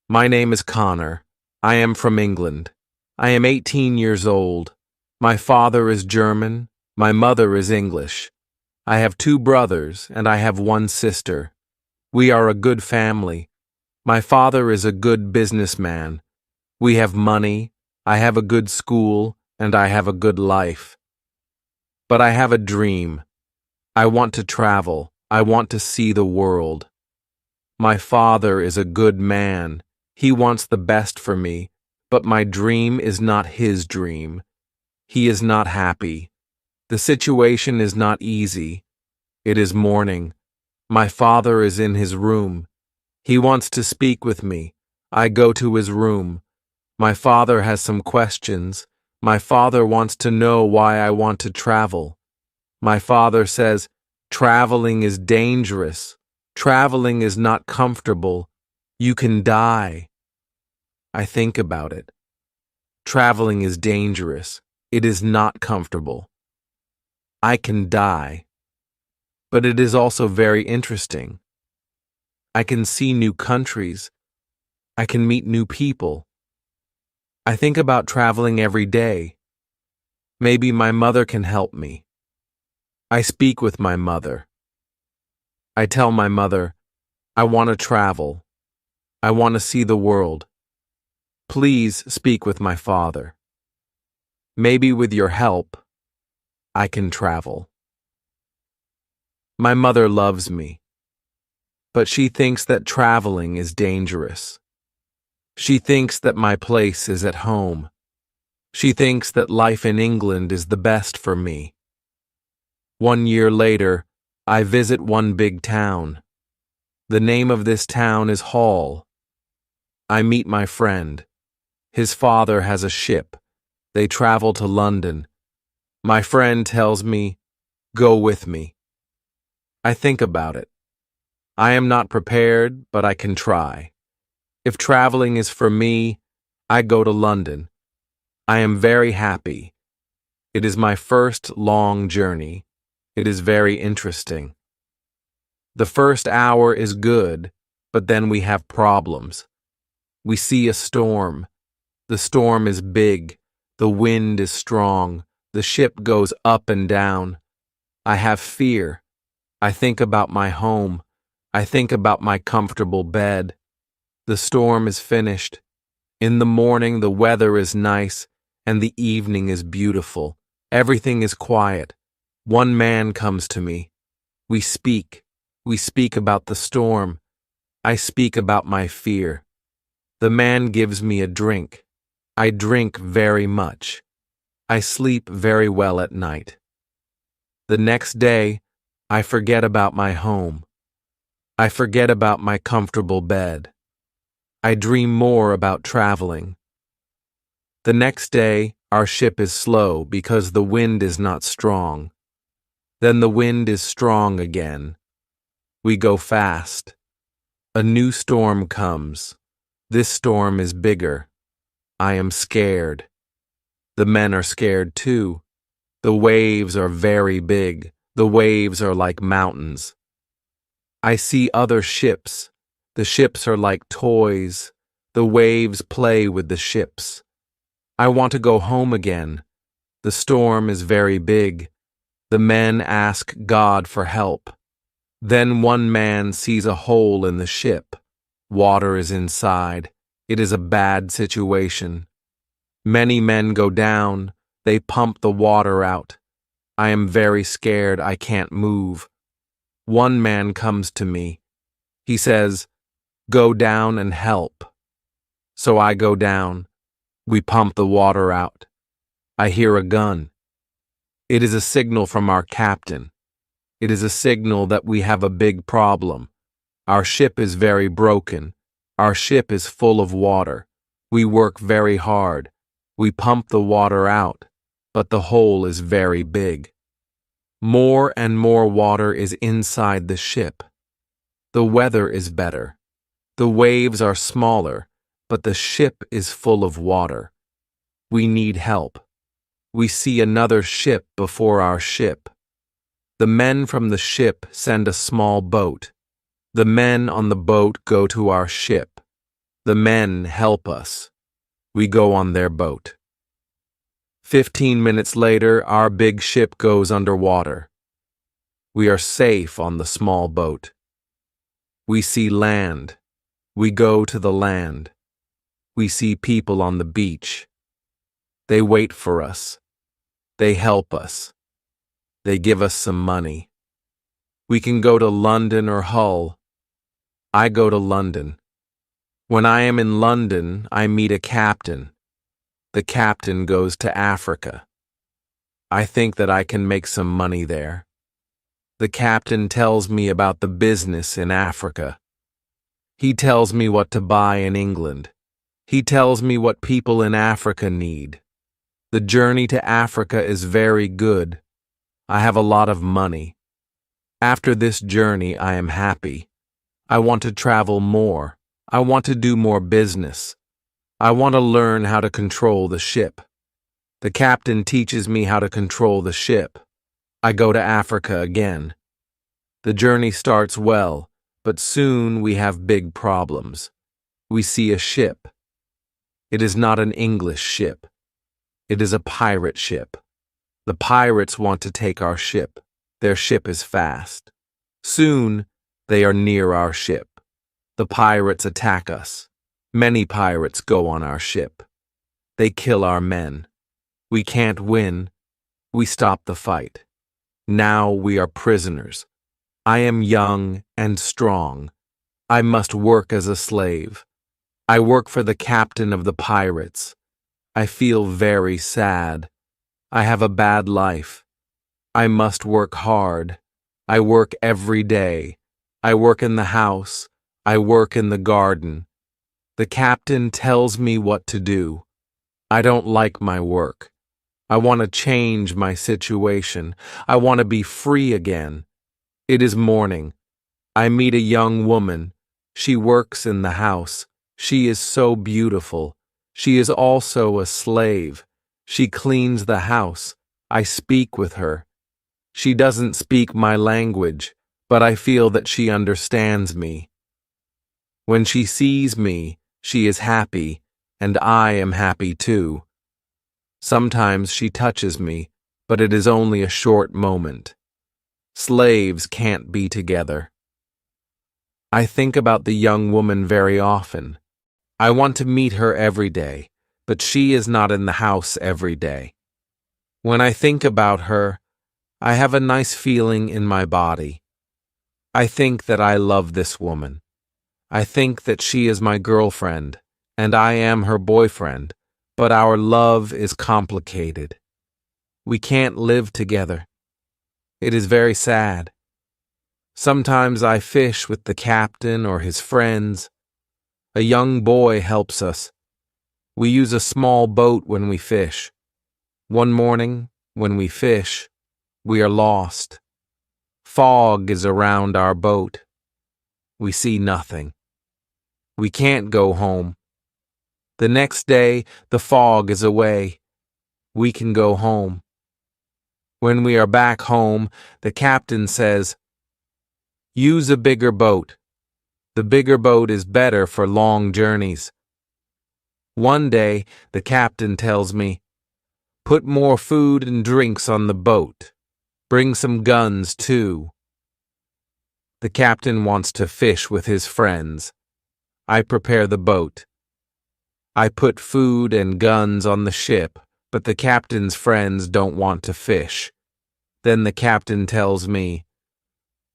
My name is Connor. I am from England. I am 18 years old. My father is German. My mother is English. I have two brothers and I have one sister. We are a good family. My father is a good businessman. We have money, I have a good school, and I have a good life. But I have a dream. I want to travel. I want to see the world. My father is a good man. He wants the best for me, but my dream is not his dream. He is not happy. The situation is not easy. It is morning. My father is in his room. He wants to speak with me. I go to his room. My father has some questions. My father wants to know why I want to travel. My father says, traveling is dangerous. Traveling is not comfortable. You can die. I think about it. Traveling is dangerous. It is not comfortable. I can die. But it is also very interesting. I can see new countries. I can meet new people. I think about traveling every day. Maybe my mother can help me. I speak with my mother. I tell my mother, I want to travel. I want to see the world. Please speak with my father. Maybe with your help, I can travel. My mother loves me, but she thinks that traveling is dangerous. She thinks that my place is at home. She thinks that life in England is the best for me. 1 year later, I visit one big town. The name of this town is Hull. I meet my friend. His father has a ship. They travel to London. My friend tells me, go with me. I think about it. I am not prepared, but I can try. If traveling is for me, I go to London. I am very happy. It is my first long journey. It is very interesting. The first hour is good, but then we have problems. We see a storm. The storm is big. The wind is strong. The ship goes up and down. I have fear. I think about my home. I think about my comfortable bed. The storm is finished. In the morning, the weather is nice, and the evening is beautiful. Everything is quiet. One man comes to me. We speak. We speak about the storm. I speak about my fear. The man gives me a drink. I drink very much. I sleep very well at night. The next day, I forget about my home. I forget about my comfortable bed. I dream more about traveling. The next day, our ship is slow because the wind is not strong. Then the wind is strong again. We go fast. A new storm comes. This storm is bigger. I am scared. The men are scared too. The waves are very big. The waves are like mountains. I see other ships. The ships are like toys. The waves play with the ships. I want to go home again. The storm is very big. The men ask God for help. Then one man sees a hole in the ship. Water is inside. It is a bad situation. Many men go down. They pump the water out. I am very scared. I can't move. One man comes to me. He says, go down and help. So I go down. We pump the water out. I hear a gun. It is a signal from our captain. It is a signal that we have a big problem. Our ship is very broken. Our ship is full of water. We work very hard. We pump the water out, but the hole is very big. More and more water is inside the ship. The weather is better. The waves are smaller, but the ship is full of water. We need help. We see another ship before our ship. The men from the ship send a small boat. The men on the boat go to our ship. The men help us. We go on their boat. 15 minutes later, our big ship goes underwater. We are safe on the small boat. We see land. We go to the land. We see people on the beach. They wait for us. They help us. They give us some money. We can go to London or Hull. I go to London. When I am in London, I meet a captain. The captain goes to Africa. I think that I can make some money there. The captain tells me about the business in Africa. He tells me what to buy in England. He tells me what people in Africa need. The journey to Africa is very good. I have a lot of money. After this journey, I am happy. I want to travel more. I want to do more business. I want to learn how to control the ship. The captain teaches me how to control the ship. I go to Africa again. The journey starts well, but soon we have big problems. We see a ship. It is not an English ship. It is a pirate ship. The pirates want to take our ship. Their ship is fast. Soon, they are near our ship. The pirates attack us. Many pirates go on our ship. They kill our men. We can't win. We stop the fight. Now we are prisoners. I am young and strong. I must work as a slave. I work for the captain of the pirates. I feel very sad. I have a bad life. I must work hard. I work every day. I work in the house. I work in the garden. The captain tells me what to do. I don't like my work. I want to change my situation. I want to be free again. It is morning. I meet a young woman. She works in the house. She is so beautiful. She is also a slave. She cleans the house. I speak with her. She doesn't speak my language, but I feel that she understands me. When she sees me, she is happy, and I am happy too. Sometimes she touches me, but it is only a short moment. Slaves can't be together. I think about the young woman very often. I want to meet her every day, but she is not in the house every day. When I think about her, I have a nice feeling in my body. I think that I love this woman. I think that she is my girlfriend, and I am her boyfriend, but our love is complicated. We can't live together. It is very sad. Sometimes I fish with the captain or his friends. A young boy helps us. We use a small boat when we fish. One morning, when we fish, we are lost. Fog is around our boat. We see nothing. We can't go home. The next day, the fog is away. We can go home. When we are back home, the captain says, "Use a bigger boat. The bigger boat is better for long journeys." One day, the captain tells me, "Put more food and drinks on the boat. Bring some guns, too." The captain wants to fish with his friends. I prepare the boat. I put food and guns on the ship, but the captain's friends don't want to fish. Then the captain tells me,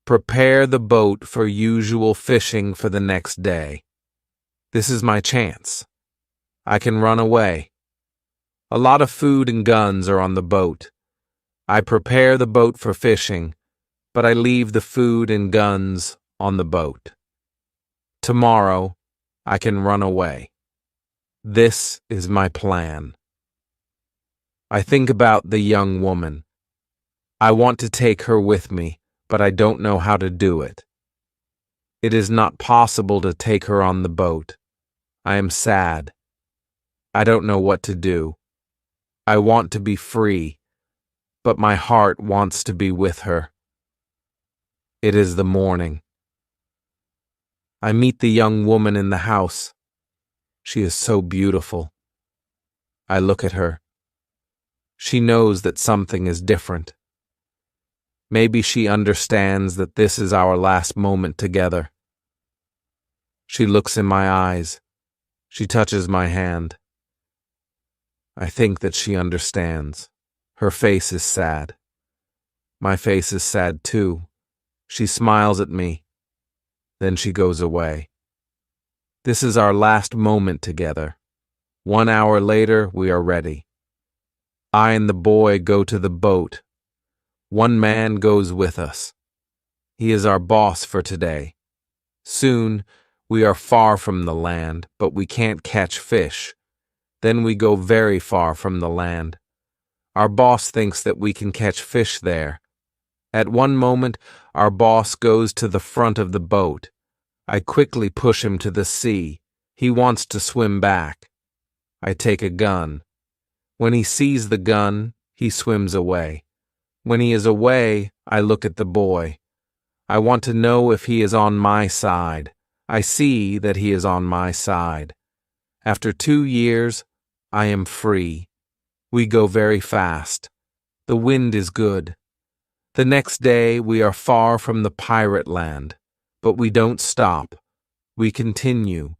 "Prepare the boat for usual fishing for the next day." This is my chance. I can run away. A lot of food and guns are on the boat. I prepare the boat for fishing, but I leave the food and guns on the boat. Tomorrow, I can run away. This is my plan. I think about the young woman. I want to take her with me, but I don't know how to do it. It is not possible to take her on the boat. I am sad. I don't know what to do. I want to be free, but my heart wants to be with her. It is the morning. I meet the young woman in the house. She is so beautiful. I look at her. She knows that something is different. Maybe she understands that this is our last moment together. She looks in my eyes. She touches my hand. I think that she understands. Her face is sad. My face is sad too. She smiles at me. Then she goes away. This is our last moment together. 1 hour later, we are ready. I and the boy go to the boat. One man goes with us. He is our boss for today. Soon, we are far from the land, but we can't catch fish. Then we go very far from the land. Our boss thinks that we can catch fish there. At one moment, our boss goes to the front of the boat. I quickly push him to the sea. He wants to swim back. I take a gun. When he sees the gun, he swims away. When he is away, I look at the boy. I want to know if he is on my side. I see that he is on my side. After 2 years, I am free. We go very fast. The wind is good. The next day, we are far from the pirate land, but we don't stop. We continue.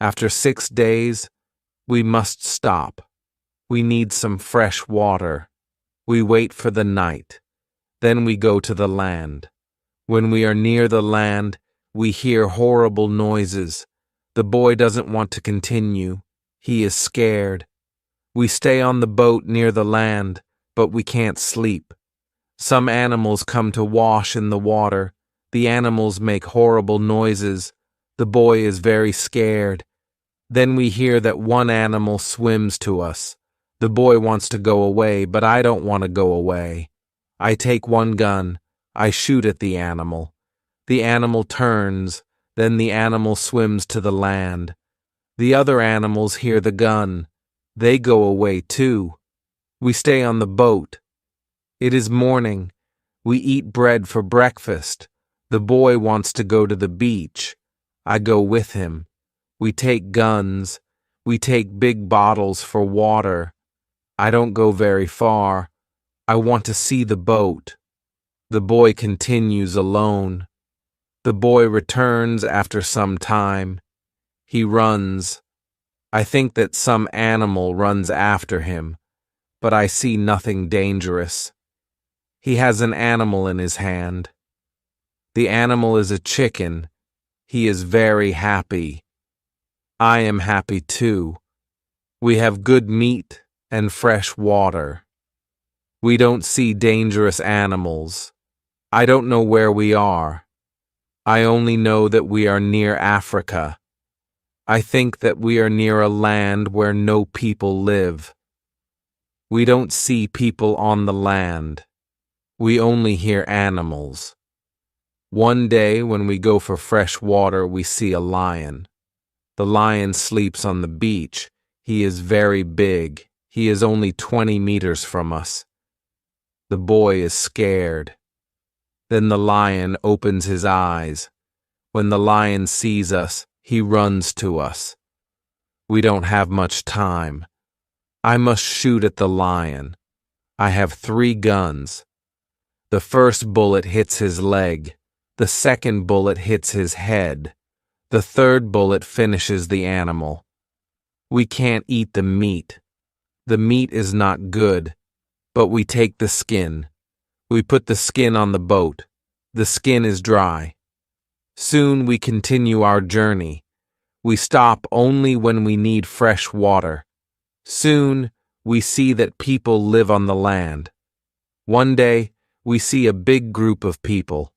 After 6 days, we must stop. We need some fresh water. We wait for the night. Then we go to the land. When we are near the land, we hear horrible noises. The boy doesn't want to continue. He is scared. We stay on the boat near the land, but we can't sleep. Some animals come to wash in the water. The animals make horrible noises. The boy is very scared. Then we hear that one animal swims to us. The boy wants to go away, but I don't want to go away. I take one gun. I shoot at the animal. The animal turns. Then the animal swims to the land. The other animals hear the gun. They go away too. We stay on the boat. It is morning. We eat bread for breakfast. The boy wants to go to the beach. I go with him. We take guns. We take big bottles for water. I don't go very far. I want to see the boat. The boy continues alone. The boy returns after some time. He runs. I think that some animal runs after him, but I see nothing dangerous. He has an animal in his hand. The animal is a chicken. He is very happy. I am happy too. We have good meat and fresh water. We don't see dangerous animals. I don't know where we are. I only know that we are near Africa. I think that we are near a land where no people live. We don't see people on the land. We only hear animals. One day when we go for fresh water, we see a lion. The lion sleeps on the beach. He is very big. He is only 20 meters from us. The boy is scared. Then the lion opens his eyes. When the lion sees us, he runs to us. We don't have much time. I must shoot at the lion. I have 3 guns. The first bullet hits his leg. The second bullet hits his head. The third bullet finishes the animal. We can't eat the meat. The meat is not good, but we take the skin. We put the skin on the boat. The skin is dry. Soon we continue our journey. We stop only when we need fresh water. Soon we see that people live on the land. One day we see a big group of people.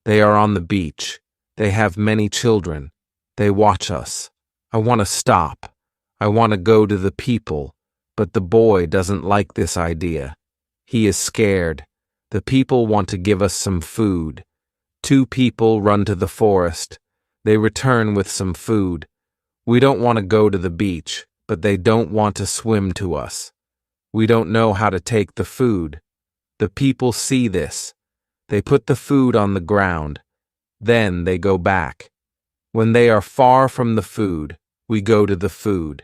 They are on the beach. They have many children. They watch us. I want to stop. I want to go to the people. But the boy doesn't like this idea. He is scared. The people want to give us some food. 2 people run to the forest. They return with some food. We don't want to go to the beach, but they don't want to swim to us. We don't know how to take the food. The people see this. They put the food on the ground. Then they go back. When they are far from the food, We go to the food.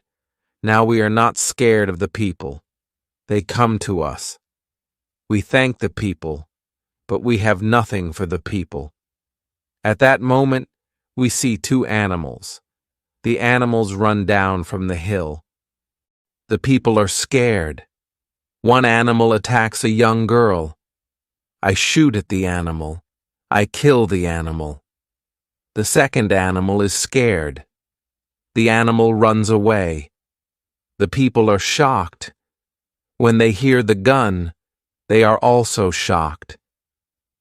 Now we are not scared of the people. They come to us. We thank the people, but we have nothing for the people. At that moment, we see two animals. The animals run down from the hill. The people are scared. One animal attacks a young girl. I shoot at the animal. I kill the animal. The second animal is scared. The animal runs away. The people are shocked. When they hear the gun, they are also shocked.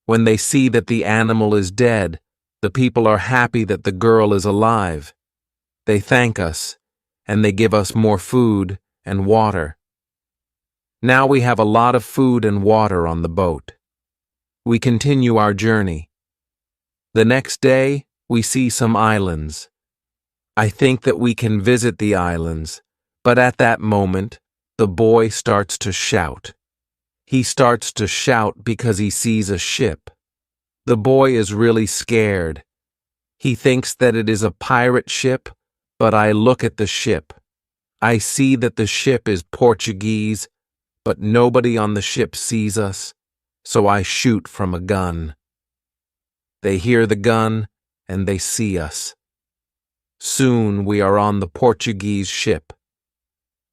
When they see that the animal is dead, the people are happy that the girl is alive. They thank us, and they give us more food and water. Now we have a lot of food and water on the boat. We continue our journey. The next day, we see some islands. I think that we can visit the islands, but at that moment, the boy starts to shout. He starts to shout because he sees a ship. The boy is really scared. He thinks that it is a pirate ship, but I look at the ship. I see that the ship is Portuguese, but nobody on the ship sees us, so I shoot from a gun. They hear the gun, and they see us. Soon we are on the Portuguese ship.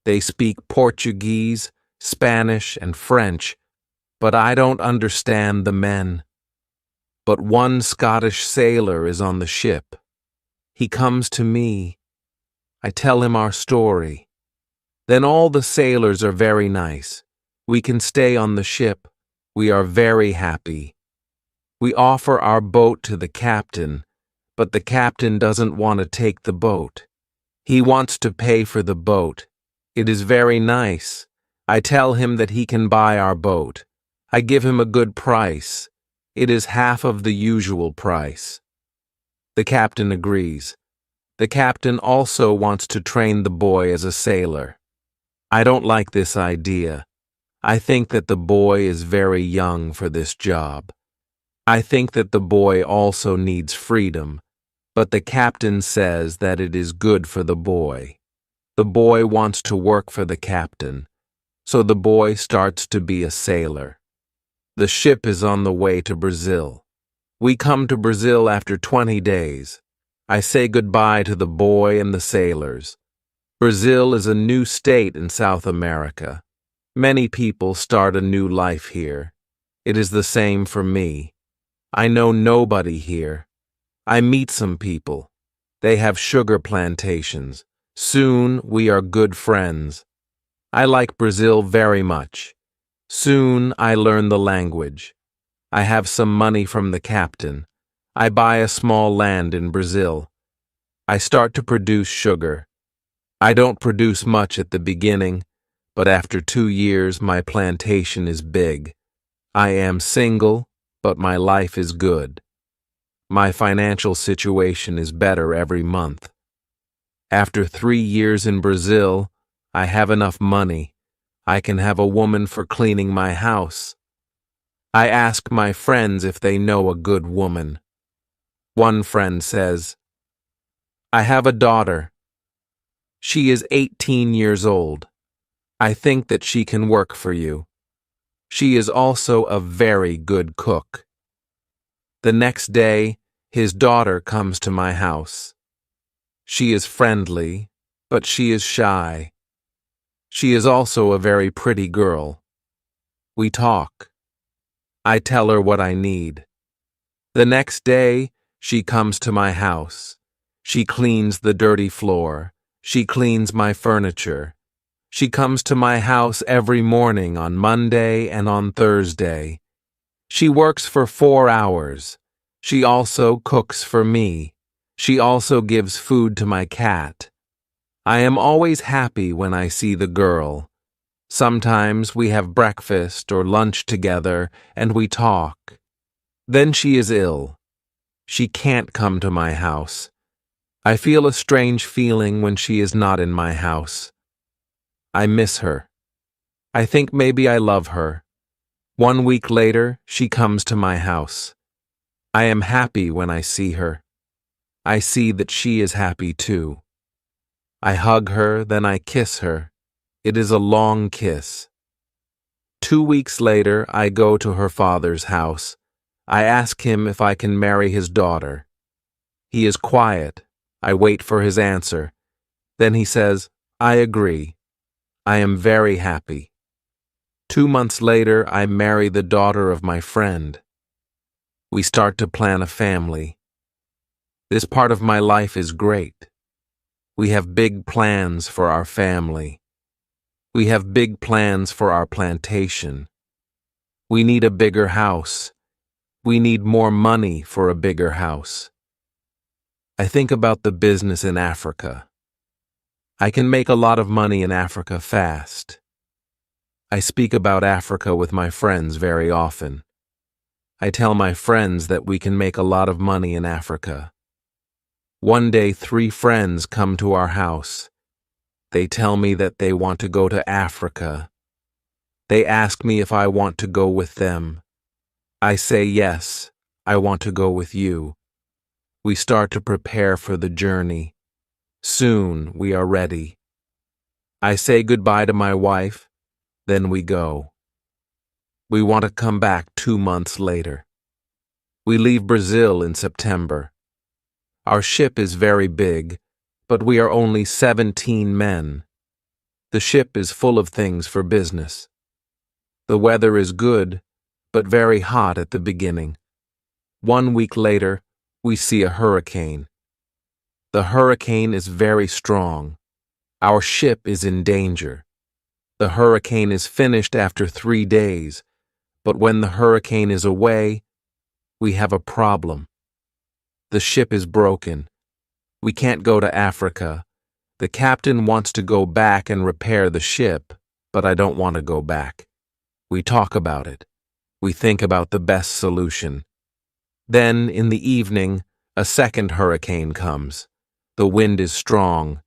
They speak Portuguese, Spanish, and French, but I don't understand the men. But one Scottish sailor is on the ship. He comes to me. I tell him our story. Then all the sailors are very nice. We can stay on the ship. We are very happy. We offer our boat to the captain, but the captain doesn't want to take the boat. He wants to pay for the boat. It is very nice. I tell him that he can buy our boat. I give him a good price. It is half of the usual price. The captain agrees. The captain also wants to train the boy as a sailor. I don't like this idea. I think that the boy is very young for this job. I think that the boy also needs freedom, but the captain says that it is good for the boy. The boy wants to work for the captain, so the boy starts to be a sailor. The ship is on the way to Brazil. We come to Brazil after 20 days. I say goodbye to the boy and the sailors. Brazil is a new state in South America. Many people start a new life here. It is the same for me. I know nobody here. I meet some people. They have sugar plantations. Soon we are good friends. I like Brazil very much. Soon I learn the language. I have some money from the captain. I buy a small land in Brazil. I start to produce sugar. I don't produce much at the beginning, but after 2 years my plantation is big. I am single, but my life is good. My financial situation is better every month. After 3 years in Brazil, I have enough money. I can have a woman for cleaning my house. I ask my friends if they know a good woman. One friend says, I have a daughter. She is 18 years old. I think that she can work for you. She is also a very good cook. The next day, his daughter comes to my house. She is friendly, but she is shy. She is also a very pretty girl. We talk. I tell her what I need. The next day, she comes to my house. She cleans the dirty floor. She cleans my furniture. She comes to my house every morning on Monday and on Thursday. She works for 4 hours. She also cooks for me. She also gives food to my cat. I am always happy when I see the girl. Sometimes we have breakfast or lunch together and we talk. Then she is ill. She can't come to my house. I feel a strange feeling when she is not in my house. I miss her. I think maybe I love her. 1 week later, she comes to my house. I am happy when I see her. I see that she is happy too. I hug her, then I kiss her. It is a long kiss. 2 weeks later, I go to her father's house. I ask him if I can marry his daughter. He is quiet. I wait for his answer. Then he says, I agree. I am very happy. 2 months later, I marry the daughter of my friend. We start to plan a family. This part of my life is great. We have big plans for our family. We have big plans for our plantation. We need a bigger house. We need more money for a bigger house. I think about the business in Africa. I can make a lot of money in Africa fast. I speak about Africa with my friends very often. I tell my friends that we can make a lot of money in Africa. One day, 3 friends come to our house. They tell me that they want to go to Africa. They ask me if I want to go with them. I say yes, I want to go with you. We start to prepare for the journey. Soon we are ready. I say goodbye to my wife, then we go. We want to come back 2 months later. We leave Brazil in September. Our ship is very big, but we are only 17 men. The ship is full of things for business. The weather is good, but very hot at the beginning. 1 week later, we see a hurricane. The hurricane is very strong. Our ship is in danger. The hurricane is finished after 3 days, but when the hurricane is away, we have a problem. The ship is broken. We can't go to Africa. The captain wants to go back and repair the ship, but I don't want to go back. We talk about it. We think about the best solution. Then, in the evening, a second hurricane comes. The wind is strong.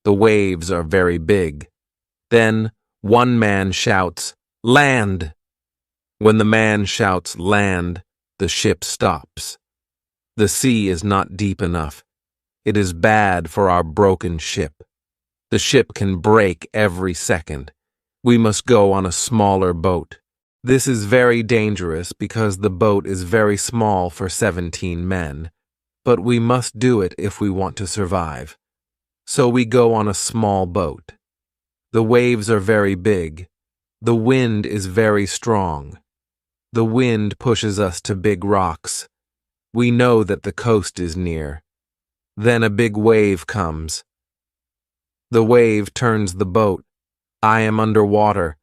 The waves are very big. Then, one man shouts, "Land!" When the man shouts, "Land," the ship stops. The sea is not deep enough. It is bad for our broken ship. The ship can break every second. We must go on a smaller boat. This is very dangerous because the boat is very small for 17 men, but we must do it if we want to survive. So we go on a small boat. The waves are very big. The wind is very strong. The wind pushes us to big rocks. We know that the coast is near. Then a big wave comes. The wave turns the boat. I am underwater.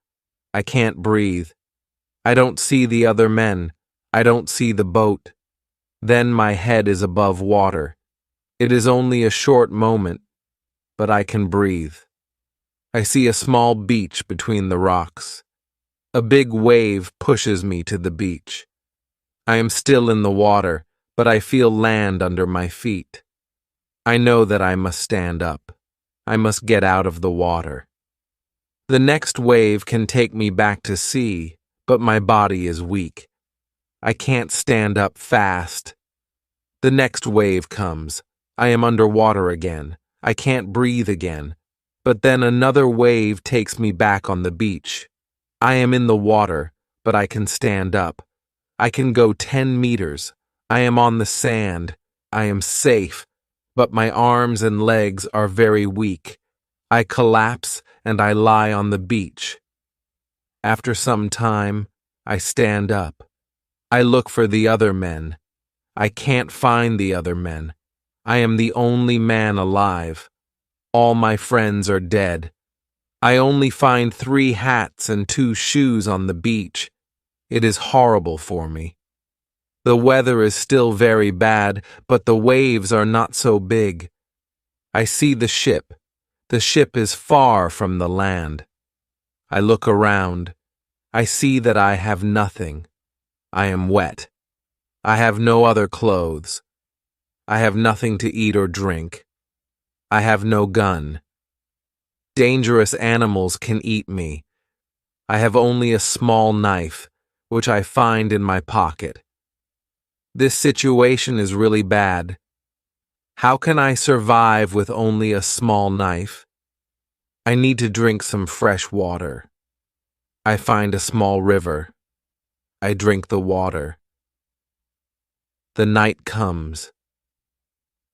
I can't breathe. I don't see the other men. I don't see the boat. Then my head is above water. It is only a short moment, but I can breathe. I see a small beach between the rocks. A big wave pushes me to the beach. I am still in the water, but I feel land under my feet. I know that I must stand up. I must get out of the water. The next wave can take me back to sea, but my body is weak. I can't stand up fast. The next wave comes. I am underwater again. I can't breathe again. But then another wave takes me back on the beach. I am in the water, but I can stand up. I can go 10 meters. I am on the sand. I am safe, but my arms and legs are very weak. I collapse and I lie on the beach. After some time, I stand up. I look for the other men. I can't find the other men. I am the only man alive. All my friends are dead. I only find 3 hats and 2 shoes on the beach. It is horrible for me. The weather is still very bad, but the waves are not so big. I see the ship. The ship is far from the land. I look around. I see that I have nothing. I am wet. I have no other clothes. I have nothing to eat or drink. I have no gun. Dangerous animals can eat me. I have only a small knife, which I find in my pocket. This situation is really bad. How can I survive with only a small knife? I need to drink some fresh water. I find a small river. I drink the water. The night comes.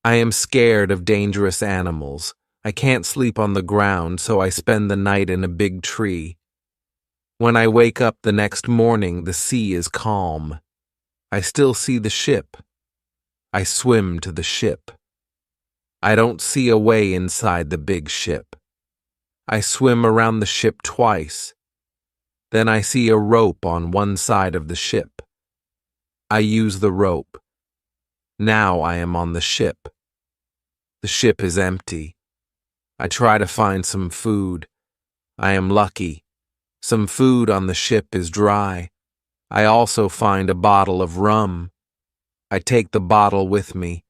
I am scared of dangerous animals. I can't sleep on the ground, so I spend the night in a big tree. When I wake up the next morning, the sea is calm. I still see the ship. I swim to the ship. I don't see a way inside the big ship. I swim around the ship twice. Then I see a rope on one side of the ship. I use the rope. Now I am on the ship. The ship is empty. I try to find some food. I am lucky. Some food on the ship is dry. I also find a bottle of rum. I take the bottle with me.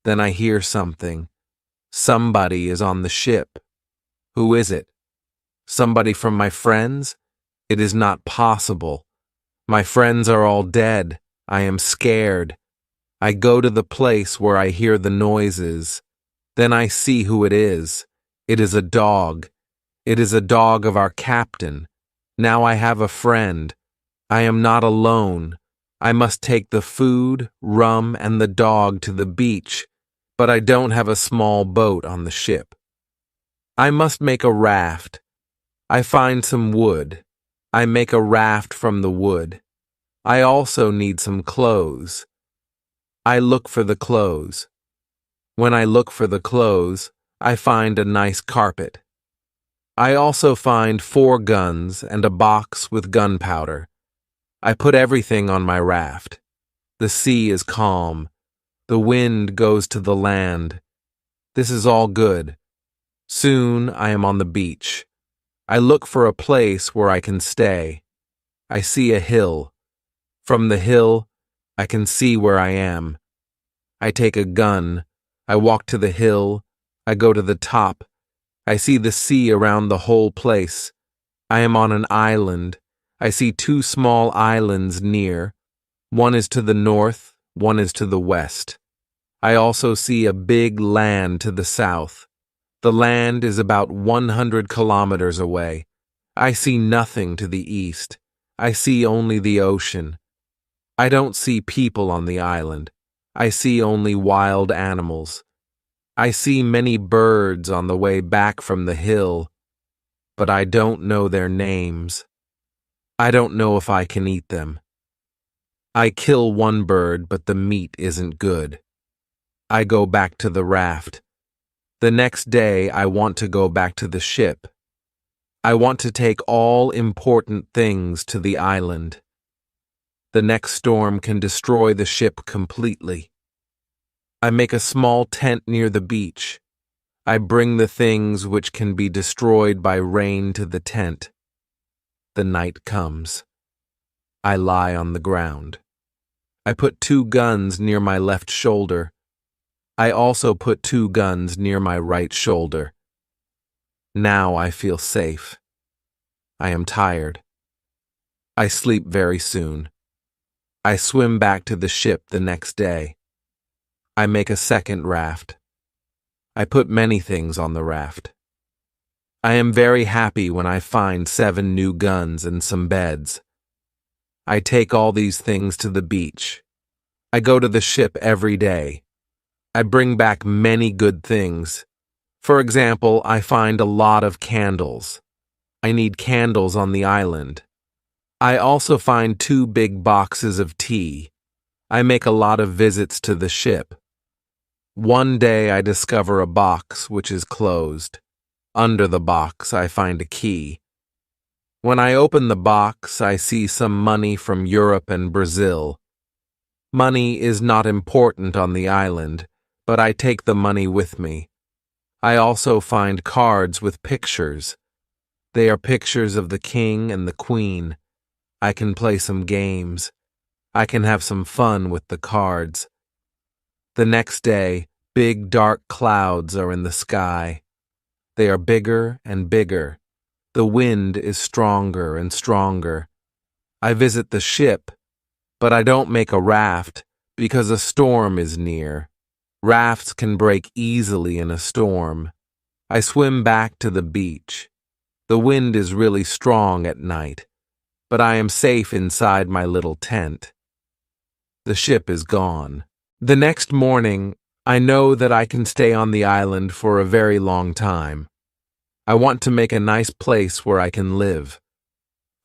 Then I hear something. Somebody is on the ship. Who is it? Somebody from my friends? It is not possible. My friends are all dead. I am scared. I go to the place where I hear the noises. Then I see who it is. It is a dog. It is a dog of our captain. Now I have a friend. I am not alone. I must take the food, rum, and the dog to the beach, but I don't have a small boat on the ship. I must make a raft. I find some wood. I make a raft from the wood. I also need some clothes. I look for the clothes. When I look for the clothes, I find a nice carpet. I also find 4 guns and a box with gunpowder. I put everything on my raft. The sea is calm. The wind goes to the land. This is all good. Soon I am on the beach. I look for a place where I can stay. I see a hill. From the hill, I can see where I am. I take a gun. I walk to the hill. I go to the top. I see the sea around the whole place. I am on an island. I see 2 small islands near. One is to the north, one is to the west. I also see a big land to the south. The land is about 100 kilometers away. I see nothing to the east. I see only the ocean. I don't see people on the island. I see only wild animals. I see many birds on the way back from the hill, but I don't know their names. I don't know if I can eat them. I kill one bird, but the meat isn't good. I go back to the raft. The next day, I want to go back to the ship. I want to take all important things to the island. The next storm can destroy the ship completely. I make a small tent near the beach. I bring the things which can be destroyed by rain to the tent. The night comes. I lie on the ground. I put 2 guns near my left shoulder. I also put 2 guns near my right shoulder. Now I feel safe. I am tired. I sleep very soon. I swim back to the ship the next day. I make a second raft. I put many things on the raft. I am very happy when I find 7 new guns and some beds. I take all these things to the beach. I go to the ship every day. I bring back many good things. For example, I find a lot of candles. I need candles on the island. I also find 2 big boxes of tea. I make a lot of visits to the ship. One day I discover a box which is closed. Under the box I find a key. When I open the box, I see some money from Europe and Brazil. Money is not important on the island, but I take the money with me. I also find cards with pictures. They are pictures of the king and the queen. I can play some games. I can have some fun with the cards. The next day, big dark clouds are in the sky. They are bigger and bigger. The wind is stronger and stronger. I visit the ship, but I don't make a raft because a storm is near. Rafts can break easily in a storm. I swim back to the beach. The wind is really strong at night, but I am safe inside my little tent. The ship is gone. The next morning, I know that I can stay on the island for a very long time. I want to make a nice place where I can live.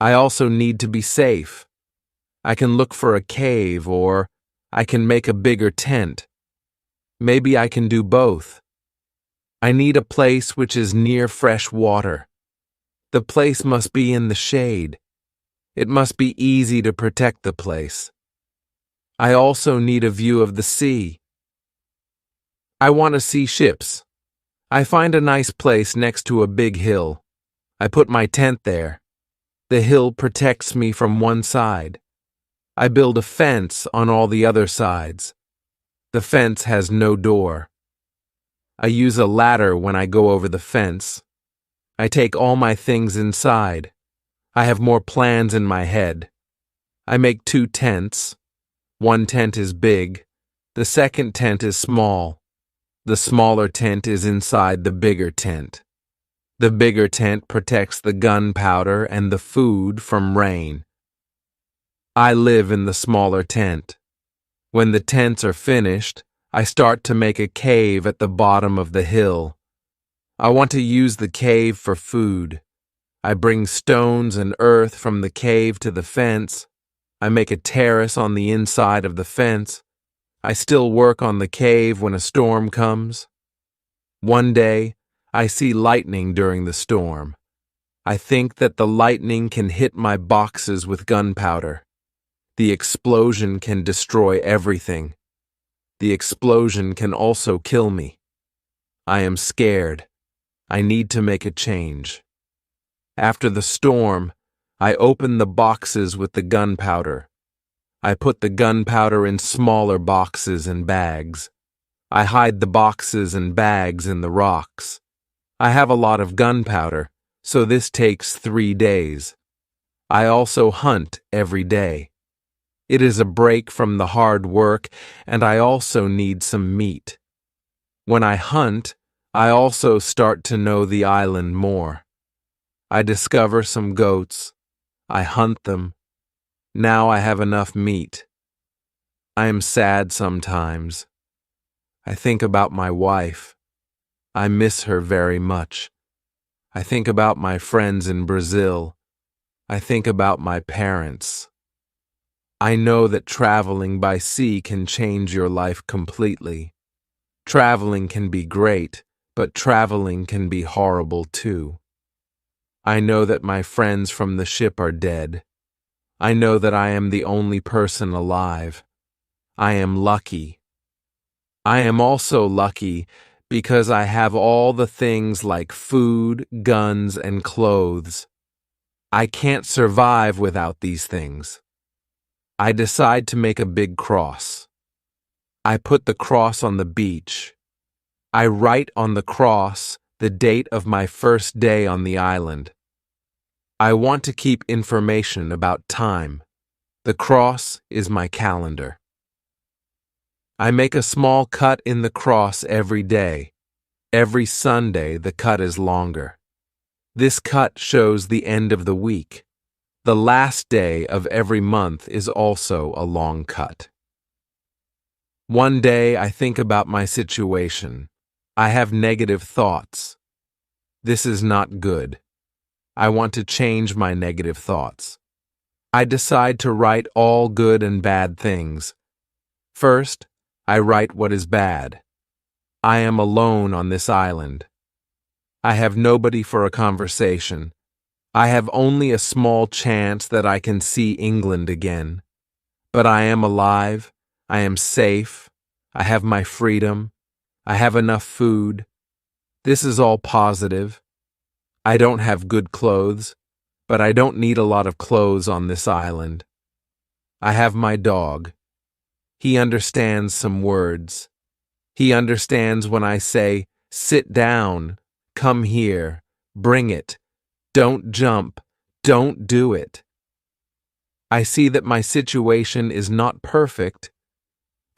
I also need to be safe. I can look for a cave, or I can make a bigger tent. Maybe I can do both. I need a place which is near fresh water. The place must be in the shade. It must be easy to protect the place. I also need a view of the sea. I want to see ships. I find a nice place next to a big hill. I put my tent there. The hill protects me from one side. I build a fence on all the other sides. The fence has no door. I use a ladder when I go over the fence. I take all my things inside. I have more plans in my head. I make 2 tents. One tent is big. The second tent is small. The smaller tent is inside the bigger tent. The bigger tent protects the gunpowder and the food from rain. I live in the smaller tent. When the tents are finished, I start to make a cave at the bottom of the hill. I want to use the cave for food. I bring stones and earth from the cave to the fence. I make a terrace on the inside of the fence. I still work on the cave when a storm comes. One day, I see lightning during the storm. I think that the lightning can hit my boxes with gunpowder. The explosion can destroy everything. The explosion can also kill me. I am scared. I need to make a change. After the storm, I open the boxes with the gunpowder. I put the gunpowder in smaller boxes and bags. I hide the boxes and bags in the rocks. I have a lot of gunpowder, so this takes 3 days. I also hunt every day. It is a break from the hard work, and I also need some meat. When I hunt, I also start to know the island more. I discover some goats. I hunt them. Now I have enough meat. I am sad sometimes. I think about my wife. I miss her very much. I think about my friends in Brazil. I think about my parents. I know that traveling by sea can change your life completely. Traveling can be great, but traveling can be horrible too. I know that my friends from the ship are dead. I know that I am the only person alive. I am lucky. I am also lucky because I have all the things like food, guns, and clothes. I can't survive without these things. I decide to make a big cross. I put the cross on the beach. I write on the cross the date of my first day on the island. I want to keep information about time. The cross is my calendar. I make a small cut in the cross every day. Every Sunday, the cut is longer. This cut shows the end of the week. The last day of every month is also a long cut. One day, I think about my situation. I have negative thoughts. This is not good. I want to change my negative thoughts. I decide to write all good and bad things. First, I write what is bad. I am alone on this island. I have nobody for a conversation. I have only a small chance that I can see England again. But I am alive. I am safe. I have my freedom. I have enough food. This is all positive. I don't have good clothes, but I don't need a lot of clothes on this island. I have my dog. He understands some words. He understands when I say, "Sit down, come here, bring it, don't jump, don't do it." I see that my situation is not perfect,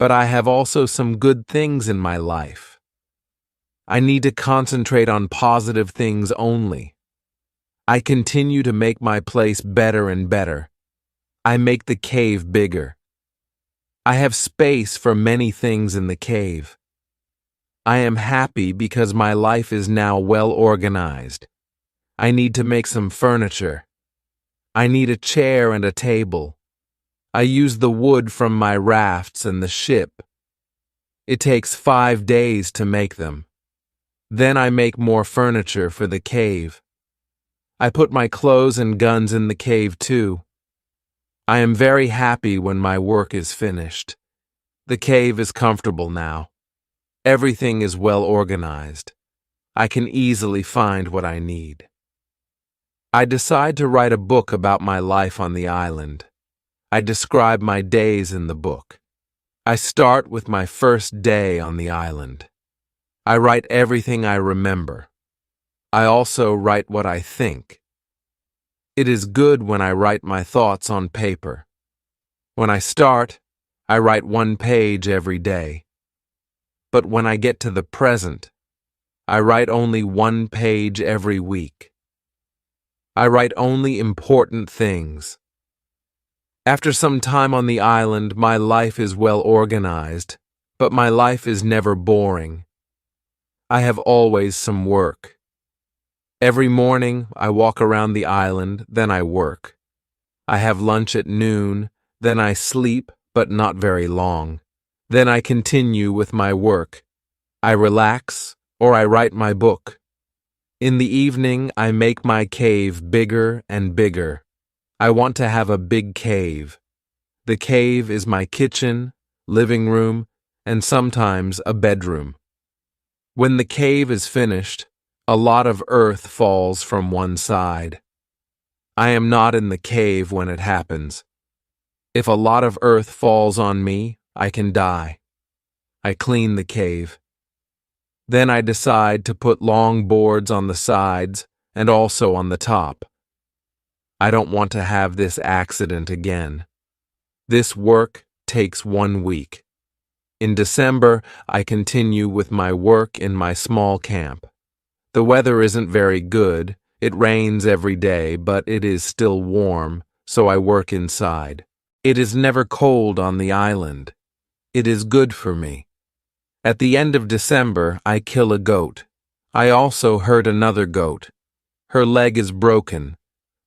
but I have also some good things in my life. I need to concentrate on positive things only. I continue to make my place better and better. I make the cave bigger. I have space for many things in the cave. I am happy because my life is now well organized. I need to make some furniture. I need a chair and a table. I use the wood from my rafts and the ship. It takes 5 days to make them. Then I make more furniture for the cave. I put my clothes and guns in the cave too. I am very happy when my work is finished. The cave is comfortable now. Everything is well organized. I can easily find what I need. I decide to write a book about my life on the island. I describe my days in the book. I start with my first day on the island. I write everything I remember. I also write what I think. It is good when I write my thoughts on paper. When I start, I write 1 page every day. But when I get to the present, I write only 1 page every week. I write only important things. After some time on the island, my life is well organized, but my life is never boring. I have always some work. Every morning, I walk around the island, then I work. I have lunch at noon, then I sleep, but not very long. Then I continue with my work. I relax, or I write my book. In the evening, I make my cave bigger and bigger. I want to have a big cave. The cave is my kitchen, living room, and sometimes a bedroom. When the cave is finished, a lot of earth falls from one side. I am not in the cave when it happens. If a lot of earth falls on me, I can die. I clean the cave. Then I decide to put long boards on the sides and also on the top. I don't want to have this accident again. This work takes 1 week. In December, I continue with my work in my small camp. The weather isn't very good. It rains every day, but it is still warm, so I work inside. It is never cold on the island. It is good for me. At the end of December, I kill a goat. I also hurt another goat. Her leg is broken.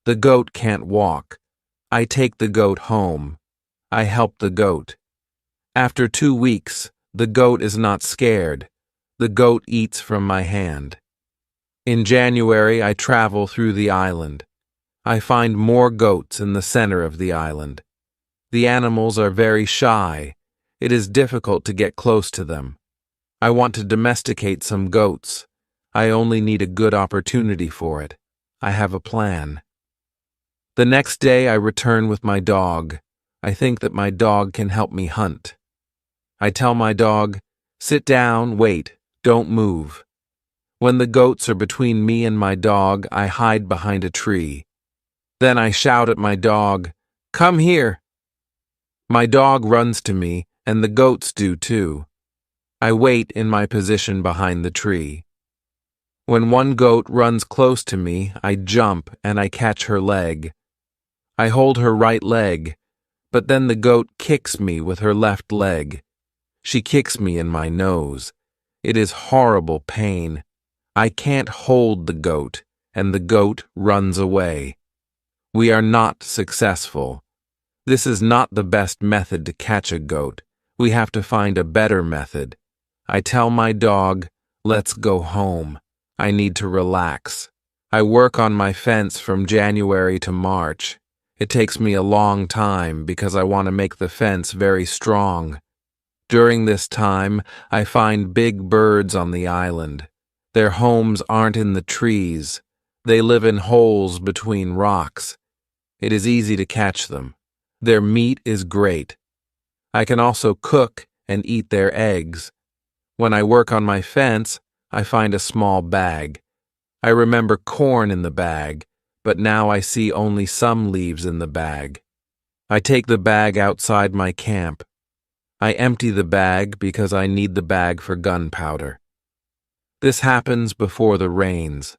The goat can't walk. I take the goat home. I help the goat. After 2 weeks, the goat is not scared. The goat eats from my hand. In January, I travel through the island. I find more goats in the center of the island. The animals are very shy. It is difficult to get close to them. I want to domesticate some goats. I only need a good opportunity for it. I have a plan. The next day I return with my dog. I think that my dog can help me hunt. I tell my dog, "Sit down, wait, don't move." When the goats are between me and my dog, I hide behind a tree. Then I shout at my dog, "Come here." My dog runs to me, and the goats do too. I wait in my position behind the tree. When one goat runs close to me, I jump and I catch her leg. I hold her right leg, but then the goat kicks me with her left leg. She kicks me in my nose. It is horrible pain. I can't hold the goat, and the goat runs away. We are not successful. This is not the best method to catch a goat. We have to find a better method. I tell my dog, "Let's go home. I need to relax." I work on my fence from January to March. It takes me a long time because I want to make the fence very strong. During this time, I find big birds on the island. Their homes aren't in the trees. They live in holes between rocks. It is easy to catch them. Their meat is great. I can also cook and eat their eggs. When I work on my fence, I find a small bag. I remember corn in the bag, but now I see only some leaves in the bag. I take the bag outside my camp. I empty the bag because I need the bag for gunpowder. This happens before the rains.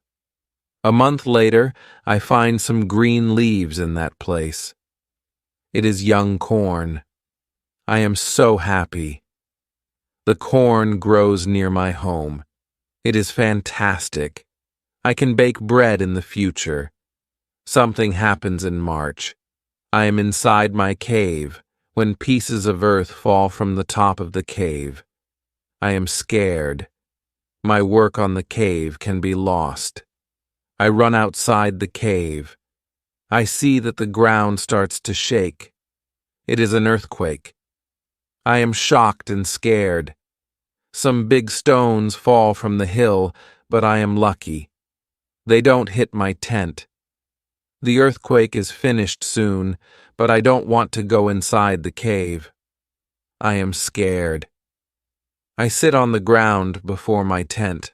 A month later, I find some green leaves in that place. It is young corn. I am so happy. The corn grows near my home. It is fantastic. I can bake bread in the future. Something happens in March. I am inside my cave when pieces of earth fall from the top of the cave. I am scared. My work on the cave can be lost. I run outside the cave. I see that the ground starts to shake. It is an earthquake. I am shocked and scared. Some big stones fall from the hill, but I am lucky. They don't hit my tent. The earthquake is finished soon, but I don't want to go inside the cave. I am scared. I sit on the ground before my tent.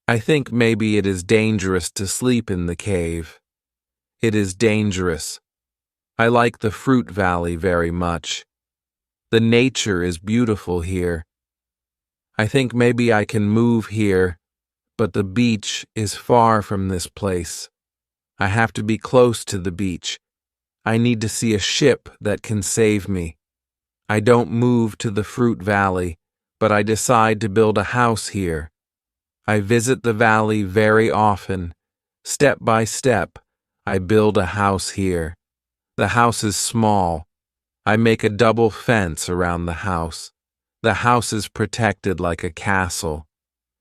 I think maybe it is dangerous to sleep in the cave. It is dangerous. I like the fruit valley very much. The nature is beautiful here. I think maybe I can move here, but the beach is far from this place. I have to be close to the beach. I need to see a ship that can save me. I don't move to the fruit valley, but I decide to build a house here. I visit the valley very often. Step by step, I build a house here. The house is small. I make a double fence around the house. The house is protected like a castle.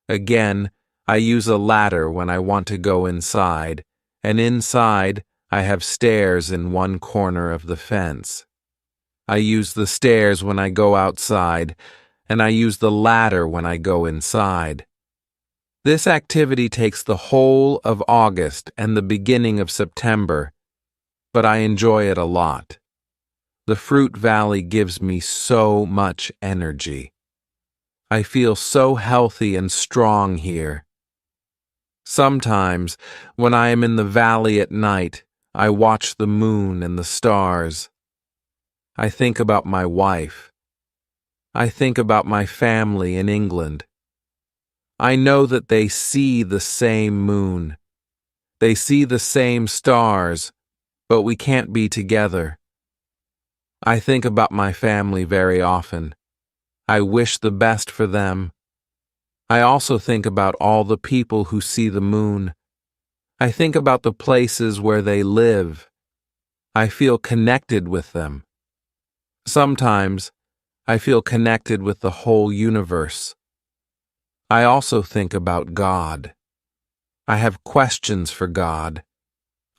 Again, I use a ladder when I want to go inside, and inside I have stairs in one corner of the fence. I use the stairs when I go outside, and I use the ladder when I go inside. This activity takes the whole of August and the beginning of September, but I enjoy it a lot. The fruit valley gives me so much energy. I feel so healthy and strong here. Sometimes, when I am in the valley at night, I watch the moon and the stars. I think about my wife. I think about my family in England. I know that they see the same moon. They see the same stars, but we can't be together. I think about my family very often. I wish the best for them. I also think about all the people who see the moon. I think about the places where they live. I feel connected with them. Sometimes, I feel connected with the whole universe. I also think about God. I have questions for God.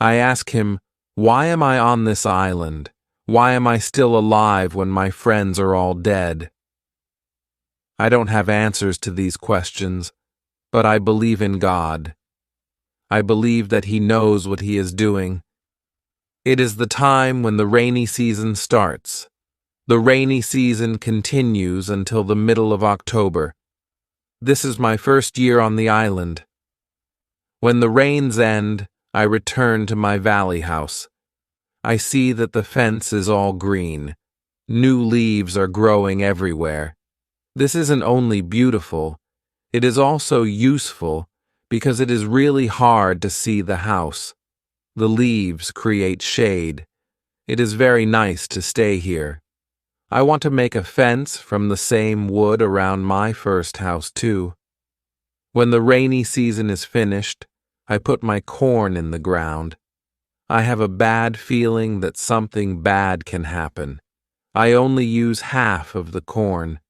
I ask him, why am I on this island? Why am I still alive when my friends are all dead? I don't have answers to these questions, but I believe in God. I believe that he knows what he is doing. It is the time when the rainy season starts. The rainy season continues until the middle of October. This is my first year on the island. When the rains end, I return to my valley house. I see that the fence is all green. New leaves are growing everywhere. This isn't only beautiful, it is also useful because it is really hard to see the house. The leaves create shade. It is very nice to stay here. I want to make a fence from the same wood around my first house too. When the rainy season is finished, I put my corn in the ground. I have a bad feeling that something bad can happen. I only use half of the corn.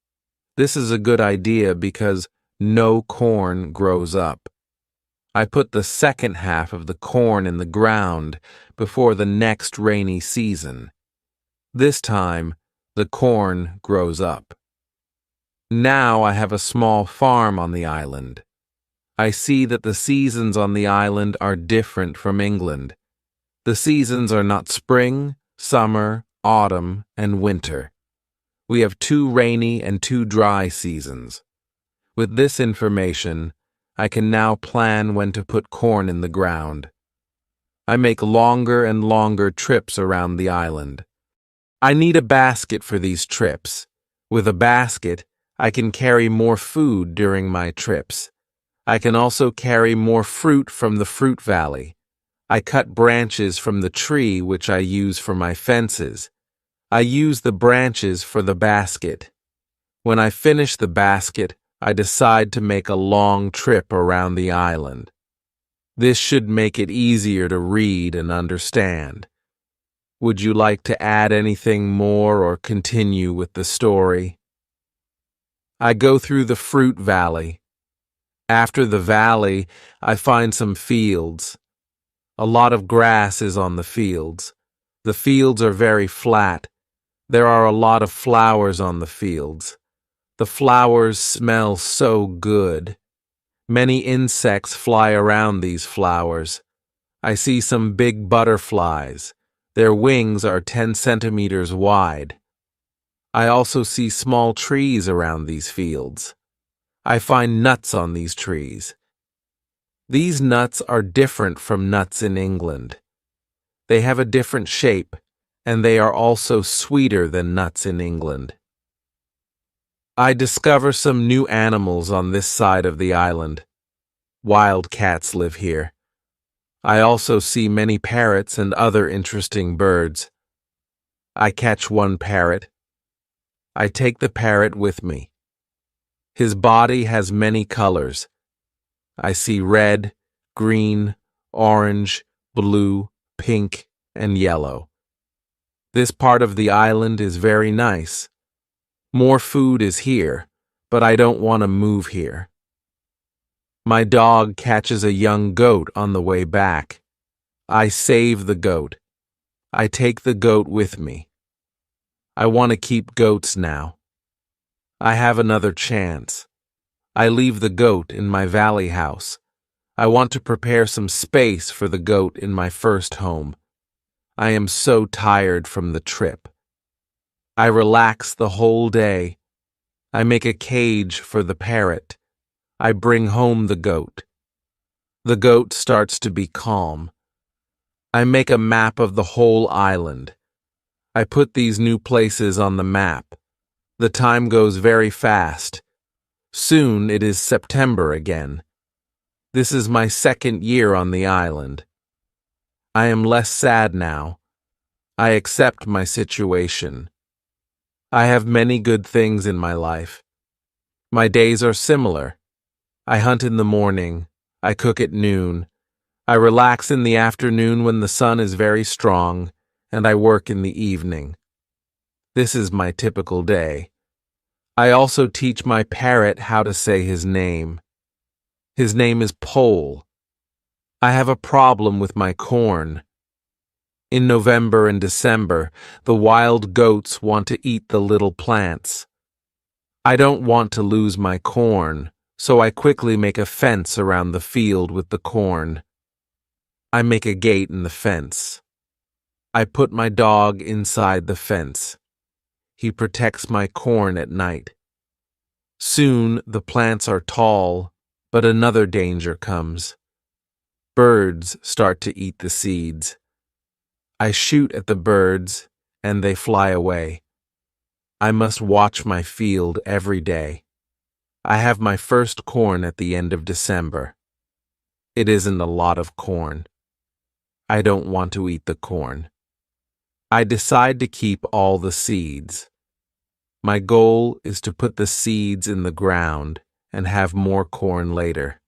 This is a good idea because no corn grows up. I put the second half of the corn in the ground before the next rainy season. This time, the corn grows up. Now I have a small farm on the island. I see that the seasons on the island are different from England. The seasons are not spring, summer, autumn, and winter. We have 2 rainy and 2 dry seasons. With this information, I can now plan when to put corn in the ground. I make longer and longer trips around the island. I need a basket for these trips. With a basket, I can carry more food during my trips. I can also carry more fruit from the fruit valley. I cut branches from the tree which I use for my fences. I use the branches for the basket. When I finish the basket, I decide to make a long trip around the island. This should make it easier to read and understand. Would you like to add anything more or continue with the story? I go through the fruit valley. After the valley, I find some fields. A lot of grass is on the fields. The fields are very flat. There are a lot of flowers on the fields. The flowers smell so good. Many insects fly around these flowers. I see some big butterflies. Their wings are 10 centimeters wide. I also see small trees around these fields. I find nuts on these trees. These nuts are different from nuts in England. They have a different shape, and they are also sweeter than nuts in England. I discover some new animals on this side of the island. Wild cats live here. I also see many parrots and other interesting birds. I catch one parrot. I take the parrot with me. His body has many colors. I see red, green, orange, blue, pink, and yellow. This part of the island is very nice. More food is here, but I don't want to move here. My dog catches a young goat on the way back. I save the goat. I take the goat with me. I want to keep goats now. I have another chance. I leave the goat in my valley house. I want to prepare some space for the goat in my first home. I am so tired from the trip. I relax the whole day. I make a cage for the parrot. I bring home the goat. The goat starts to be calm. I make a map of the whole island. I put these new places on the map. The time goes very fast. Soon it is September again. This is my second year on the island. I am less sad now. I accept my situation. I have many good things in my life. My days are similar. I hunt in the morning. I cook at noon. I relax in the afternoon when the sun is very strong, and I work in the evening. This is my typical day. I also teach my parrot how to say his name. His name is Pole. I have a problem with my corn. In November and December, the wild goats want to eat the little plants. I don't want to lose my corn, so I quickly make a fence around the field with the corn. I make a gate in the fence. I put my dog inside the fence. He protects my corn at night. Soon the plants are tall, but another danger comes. Birds start to eat the seeds. I shoot at the birds, and they fly away. I must watch my field every day. I have my first corn at the end of December. It isn't a lot of corn. I don't want to eat the corn. I decide to keep all the seeds. My goal is to put the seeds in the ground and have more corn later.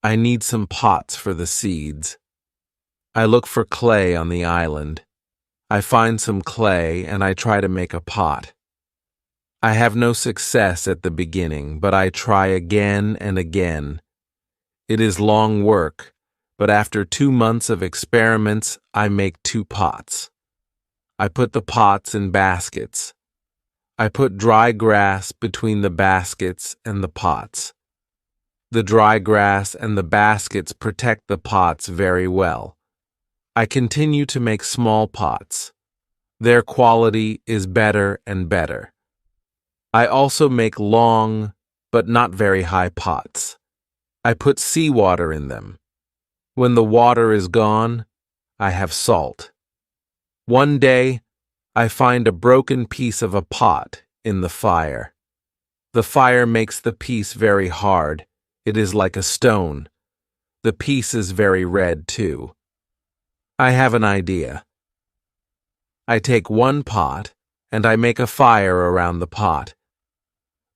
I need some pots for the seeds. I look for clay on the island. I find some clay and I try to make a pot. I have no success at the beginning, but I try again and again. It is long work, but after 2 months of experiments, I make 2 pots. I put the pots in baskets. I put dry grass between the baskets and the pots. The dry grass and the baskets protect the pots very well. I continue to make small pots. Their quality is better and better. I also make long, but not very high pots. I put seawater in them. When the water is gone, I have salt. One day, I find a broken piece of a pot in the fire. The fire makes the piece very hard. It is like a stone. The piece is very red, too. I have an idea. I take one pot, and I make a fire around the pot.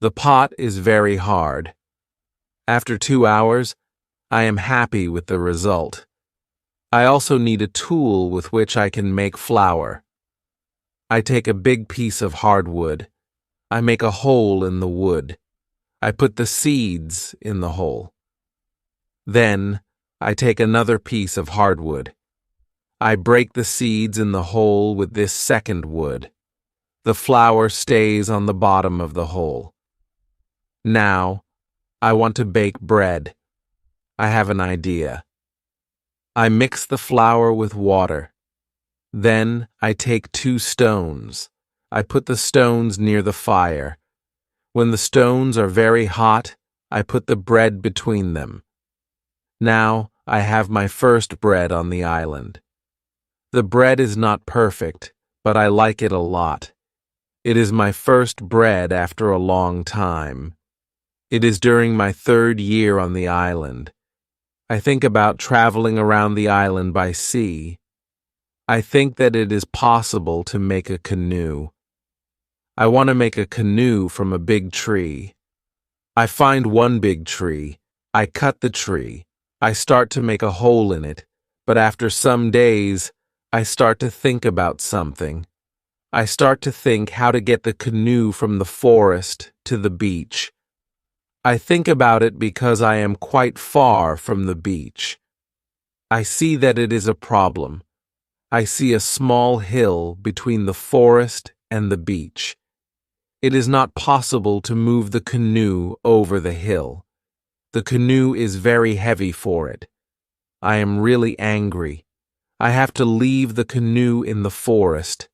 The pot is very hard. After 2 hours, I am happy with the result. I also need a tool with which I can make flour. I take a big piece of hardwood. I make a hole in the wood. I put the seeds in the hole. Then, I take another piece of hardwood. I break the seeds in the hole with this second wood. The flour stays on the bottom of the hole. Now, I want to bake bread. I have an idea. I mix the flour with water. Then I take 2 stones. I put the stones near the fire. When the stones are very hot, I put the bread between them. Now I have my first bread on the island. The bread is not perfect, but I like it a lot. It is my first bread after a long time. It is during my 3rd year on the island. I think about traveling around the island by sea. I think that it is possible to make a canoe. I want to make a canoe from a big tree. I find one big tree. I cut the tree. I start to make a hole in it, but after some days, I start to think about something. I start to think how to get the canoe from the forest to the beach. I think about it because I am quite far from the beach. I see that it is a problem. I see a small hill between the forest and the beach. It is not possible to move the canoe over the hill. The canoe is very heavy for it. I am really angry. I have to leave the canoe in the forest.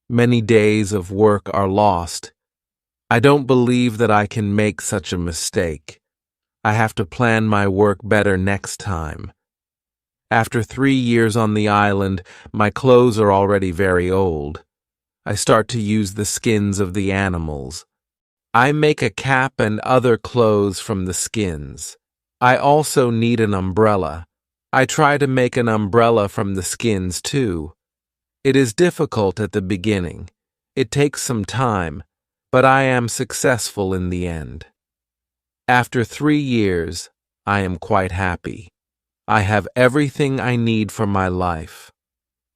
Many days of work are lost. I don't believe that I can make such a mistake. I have to plan my work better next time. After 3 years on the island, my clothes are already very old. I start to use the skins of the animals. I make a cap and other clothes from the skins. I also need an umbrella. I try to make an umbrella from the skins too. It is difficult at the beginning. It takes some time, but I am successful in the end. After 3 years, I am quite happy. I have everything I need for my life.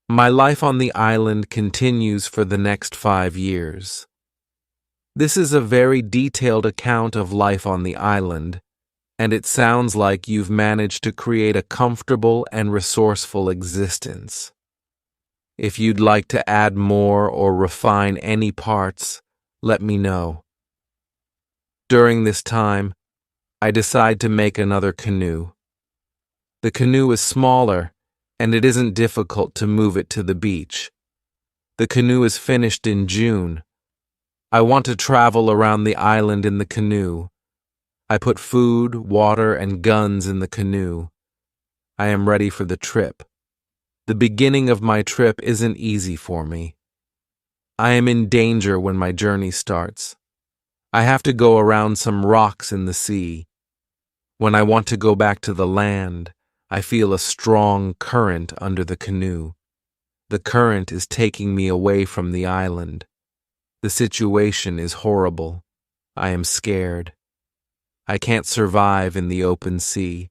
My life on the island continues for the next 5 years. This is a very detailed account of life on the island, and it sounds like you've managed to create a comfortable and resourceful existence. If you'd like to add more or refine any parts, let me know. During this time, I decide to make another canoe. The canoe is smaller, and it isn't difficult to move it to the beach. The canoe is finished in June. I want to travel around the island in the canoe. I put food, water, and guns in the canoe. I am ready for the trip. The beginning of my trip isn't easy for me. I am in danger when my journey starts. I have to go around some rocks in the sea. When I want to go back to the land, I feel a strong current under the canoe. The current is taking me away from the island. The situation is horrible. I am scared. I can't survive in the open sea.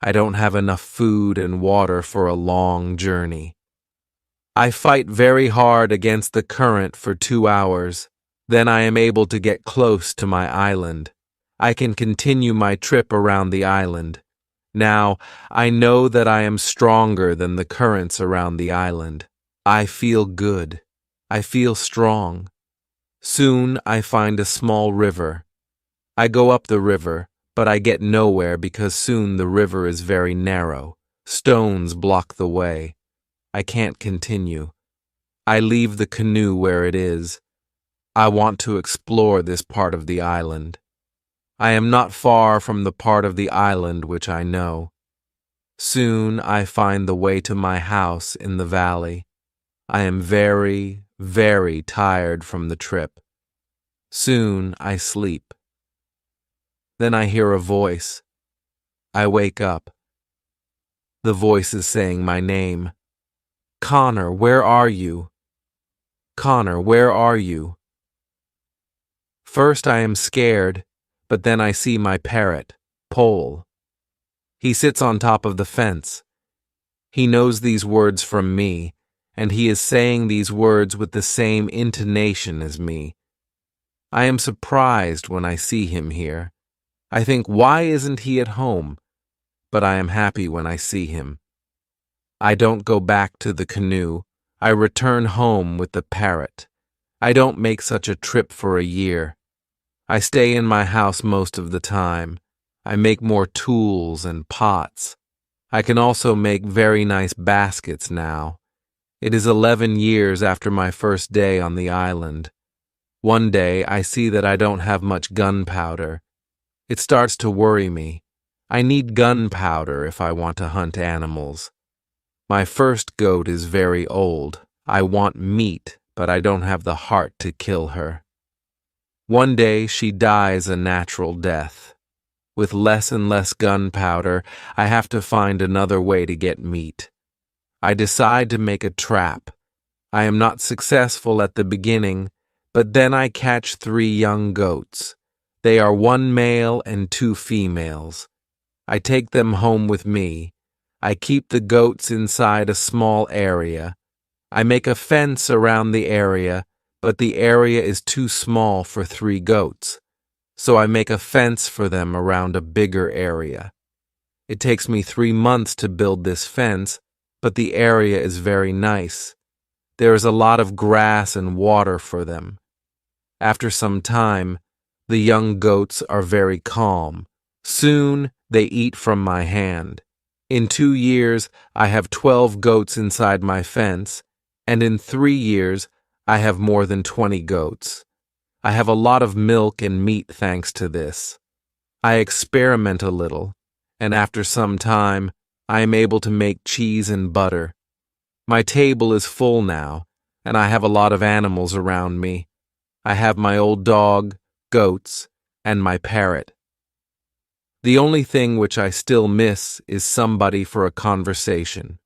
I don't have enough food and water for a long journey. I fight very hard against the current for 2 hours. Then I am able to get close to my island. I can continue my trip around the island. Now, I know that I am stronger than the currents around the island. I feel good. I feel strong. Soon I find a small river. I go up the river, but I get nowhere because soon the river is very narrow. Stones block the way. I can't continue. I leave the canoe where it is. I want to explore this part of the island. I am not far from the part of the island which I know. Soon I find the way to my house in the valley. I am very, very tired from the trip. Soon I sleep. Then I hear a voice. I wake up. The voice is saying my name. Connor, where are you? Connor, where are you? First I am scared, but then I see my parrot, Pole. He sits on top of the fence. He knows these words from me, and he is saying these words with the same intonation as me. I am surprised when I see him here. I think, why isn't he at home? But I am happy when I see him. I don't go back to the canoe. I return home with the parrot. I don't make such a trip for a year. I stay in my house most of the time. I make more tools and pots. I can also make very nice baskets now. It is 11 years after my first day on the island. One day I see that I don't have much gunpowder. It starts to worry me. I need gunpowder if I want to hunt animals. My first goat is very old. I want meat, but I don't have the heart to kill her. One day she dies a natural death. With less and less gunpowder, I have to find another way to get meat. I decide to make a trap. I am not successful at the beginning, but then I catch 3 young goats. They are 1 male and 2 females. I take them home with me. I keep the goats inside a small area. I make a fence around the area, but the area is too small for 3 goats. So I make a fence for them around a bigger area. It takes me 3 months to build this fence, but the area is very nice. There is a lot of grass and water for them. After some time, the young goats are very calm. Soon they eat from my hand. In 2 years, I have 12 goats inside my fence, and in 3 years, I have more than 20 goats. I have a lot of milk and meat thanks to this. I experiment a little, and after some time, I am able to make cheese and butter. My table is full now, and I have a lot of animals around me. I have my old dog, goats, and my parrot. The only thing which I still miss is somebody for a conversation.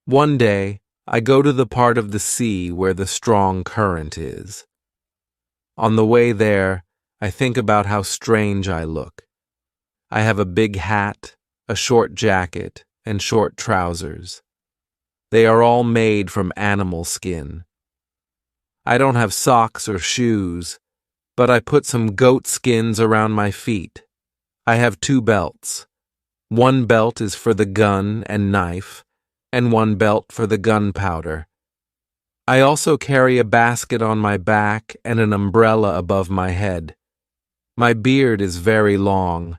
One day, I go to the part of the sea where the strong current is. On the way there, I think about how strange I look. I have a big hat, a short jacket, and short trousers. They are all made from animal skin. I don't have socks or shoes, but I put some goat skins around my feet. I have 2 belts. 1 belt is for the gun and knife, and 1 belt for the gunpowder. I also carry a basket on my back and an umbrella above my head. My beard is very long.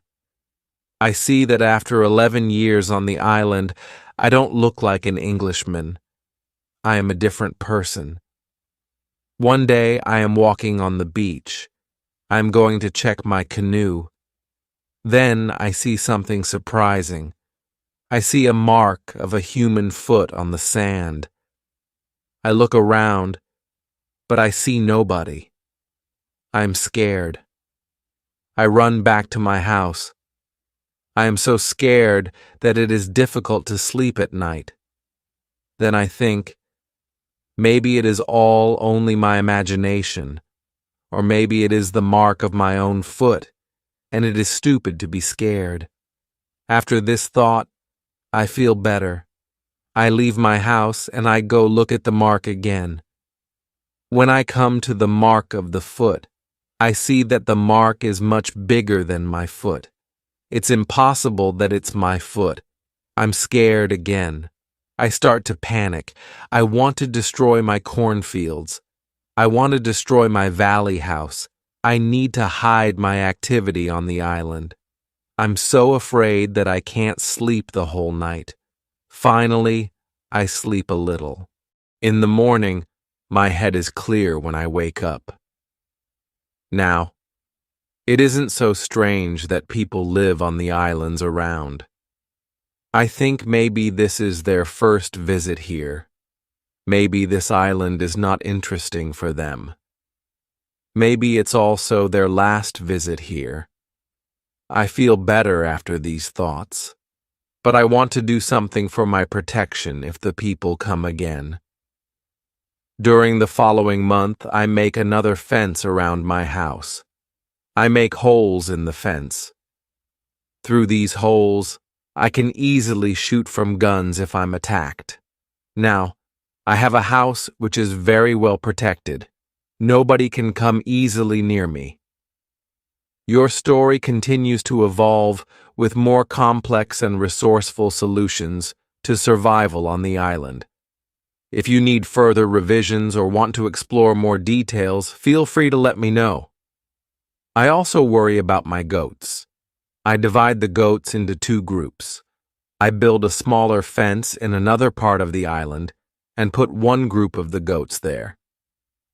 I see that after 11 years on the island, I don't look like an Englishman. I am a different person. One day I am walking on the beach. I am going to check my canoe. Then I see something surprising. I see a mark of a human foot on the sand. I look around, but I see nobody. I am scared. I run back to my house. I am so scared that it is difficult to sleep at night. Then I think, maybe it is all only my imagination, or maybe it is the mark of my own foot, and it is stupid to be scared. After this thought, I feel better. I leave my house and I go look at the mark again. When I come to the mark of the foot, I see that the mark is much bigger than my foot. It's impossible that it's my foot. I'm scared again. I start to panic. I want to destroy my cornfields. I want to destroy my valley house. I need to hide my activity on the island. I'm so afraid that I can't sleep the whole night. Finally, I sleep a little. In the morning, my head is clear when I wake up. Now, it isn't so strange that people live on the islands around. I think maybe this is their first visit here. Maybe this island is not interesting for them. Maybe it's also their last visit here. I feel better after these thoughts, but I want to do something for my protection if the people come again. During the following month, I make another fence around my house. I make holes in the fence. Through these holes, I can easily shoot from guns if I'm attacked. Now, I have a house which is very well protected. Nobody can come easily near me. Your story continues to evolve with more complex and resourceful solutions to survival on the island. If you need further revisions or want to explore more details, feel free to let me know. I also worry about my goats. I divide the goats into two groups. I build a smaller fence in another part of the island and put one group of the goats there.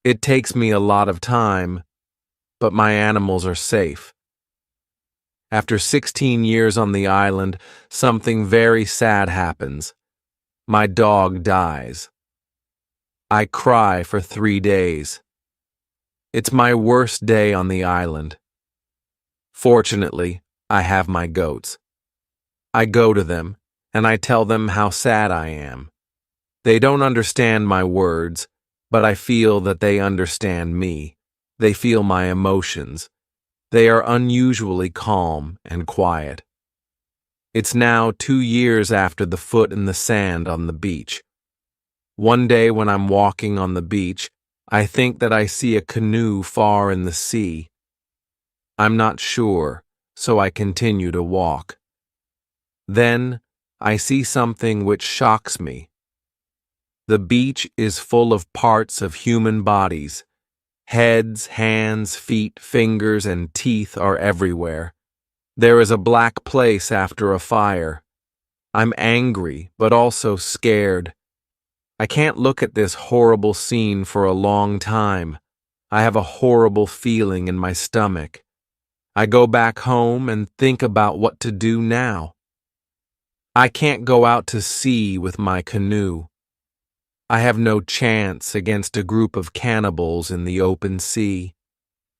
It takes me a lot of time, but my animals are safe. After 16 years on the island, something very sad happens. My dog dies. I cry for 3 days. It's my worst day on the island. Fortunately, I have my goats. I go to them, and I tell them how sad I am. They don't understand my words, but I feel that they understand me. They feel my emotions. They are unusually calm and quiet. It's now 2 years after the foot in the sand on the beach. One day when I'm walking on the beach, I think that I see a canoe far in the sea. I'm not sure, so I continue to walk. Then, I see something which shocks me. The beach is full of parts of human bodies. Heads, hands, feet, fingers, and teeth are everywhere. There is a black place after a fire. I'm angry, but also scared. I can't look at this horrible scene for a long time. I have a horrible feeling in my stomach. I go back home and think about what to do now. I can't go out to sea with my canoe. I have no chance against a group of cannibals in the open sea.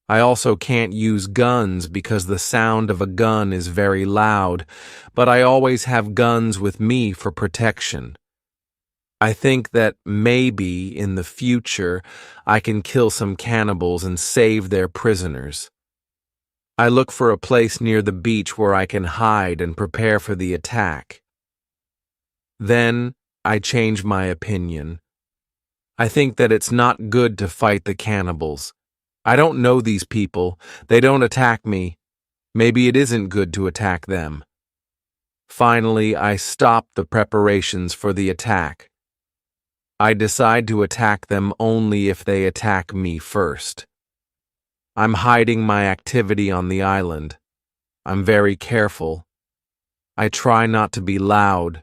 I also can't use guns because the sound of a gun is very loud, but I always have guns with me for protection. I think that maybe in the future I can kill some cannibals and save their prisoners. I look for a place near the beach where I can hide and prepare for the attack. Then I change my opinion. I think that it's not good to fight the cannibals. I don't know these people. They don't attack me. Maybe it isn't good to attack them. Finally, I stop the preparations for the attack. I decide to attack them only if they attack me first. I'm hiding my activity on the island. I'm very careful. I try not to be loud.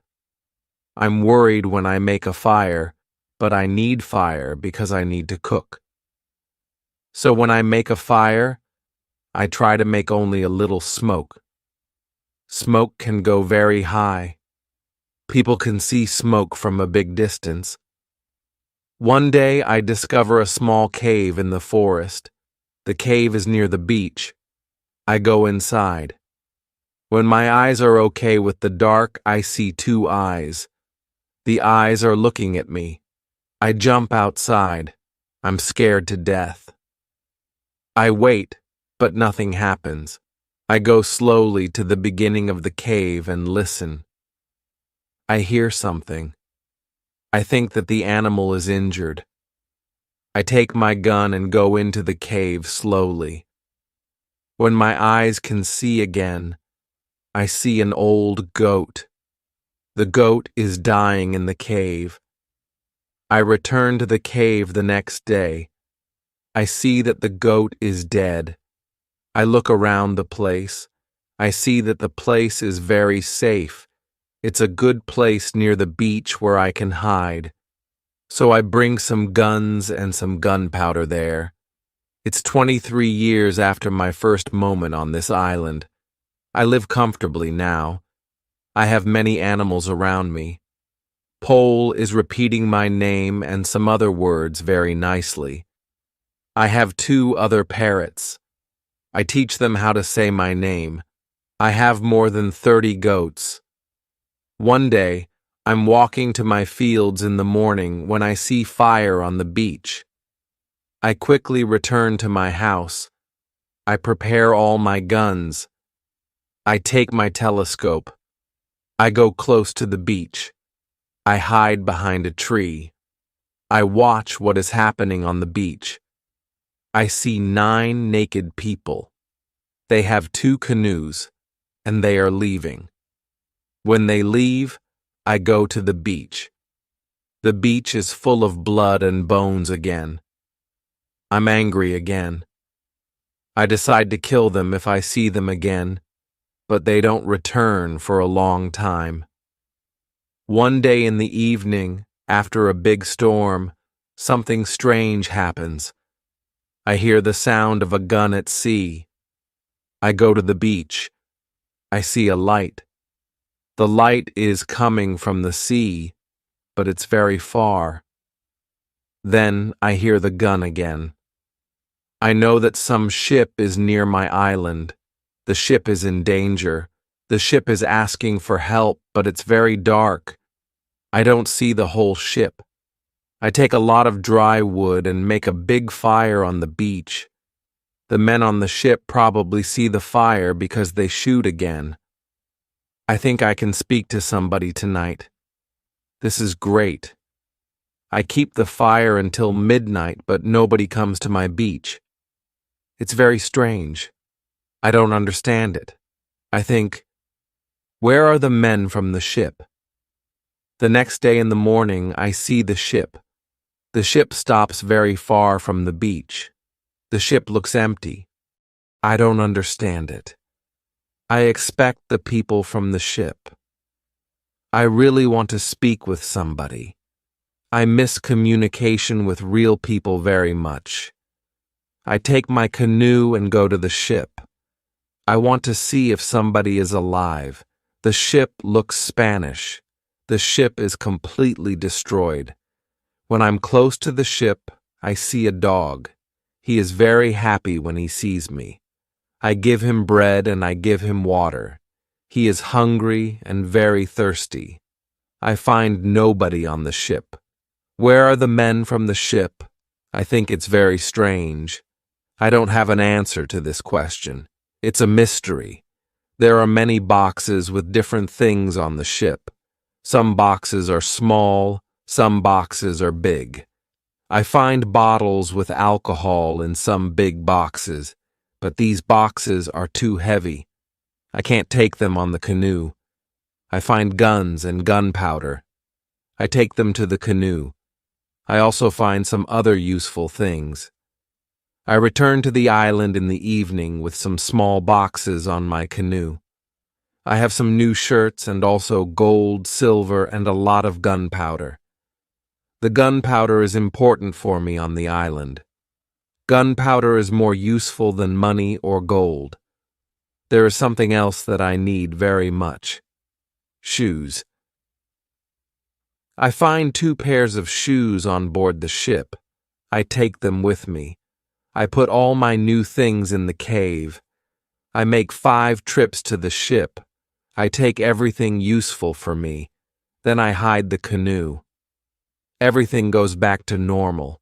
I'm worried when I make a fire, but I need fire because I need to cook. So when I make a fire, I try to make only a little smoke. Smoke can go very high. People can see smoke from a big distance. One day I discover a small cave in the forest. The cave is near the beach. I go inside. When my eyes are okay with the dark, I see 2 eyes. The eyes are looking at me. I jump outside. I'm scared to death. I wait, but nothing happens. I go slowly to the beginning of the cave and listen. I hear something. I think that the animal is injured. I take my gun and go into the cave slowly. When my eyes can see again, I see an old goat. The goat is dying in the cave. I return to the cave the next day. I see that the goat is dead. I look around the place. I see that the place is very safe. It's a good place near the beach where I can hide. So I bring some guns and some gunpowder there. It's 23 years after my first moment on this island. I live comfortably now. I have many animals around me. Pole is repeating my name and some other words very nicely. I have 2 other parrots. I teach them how to say my name. I have more than 30 goats. One day, I'm walking to my fields in the morning when I see fire on the beach. I quickly return to my house. I prepare all my guns. I take my telescope. I go close to the beach. I hide behind a tree. I watch what is happening on the beach. I see 9 naked people. They have 2 canoes, and they are leaving. When they leave, I go to the beach. The beach is full of blood and bones again. I'm angry again. I decide to kill them if I see them again, but they don't return for a long time. One day in the evening, after a big storm, something strange happens. I hear the sound of a gun at sea. I go to the beach. I see a light. The light is coming from the sea, but it's very far. Then I hear the gun again. I know that some ship is near my island. The ship is in danger. The ship is asking for help, but it's very dark. I don't see the whole ship. I take a lot of dry wood and make a big fire on the beach. The men on the ship probably see the fire because they shoot again. I think I can speak to somebody tonight. This is great. I keep the fire until midnight, but nobody comes to my beach. It's very strange. I don't understand it. I think, where are the men from the ship? The next day in the morning, I see the ship. The ship stops very far from the beach. The ship looks empty. I don't understand it. I expect the people from the ship. I really want to speak with somebody. I miss communication with real people very much. I take my canoe and go to the ship. I want to see if somebody is alive. The ship looks Spanish. The ship is completely destroyed. When I'm close to the ship, I see a dog. He is very happy when he sees me. I give him bread and I give him water. He is hungry and very thirsty. I find nobody on the ship. Where are the men from the ship? I think it's very strange. I don't have an answer to this question. It's a mystery. There are many boxes with different things on the ship. Some boxes are small, some boxes are big. I find bottles with alcohol in some big boxes, but these boxes are too heavy. I can't take them on the canoe. I find guns and gunpowder. I take them to the canoe. I also find some other useful things. I return to the island in the evening with some small boxes on my canoe. I have some new shirts and also gold, silver, and a lot of gunpowder. The gunpowder is important for me on the island. Gunpowder is more useful than money or gold. There is something else that I need very much. Shoes. I find 2 pairs of shoes on board the ship. I take them with me. I put all my new things in the cave. I make 5 trips to the ship. I take everything useful for me. Then I hide the canoe. Everything goes back to normal.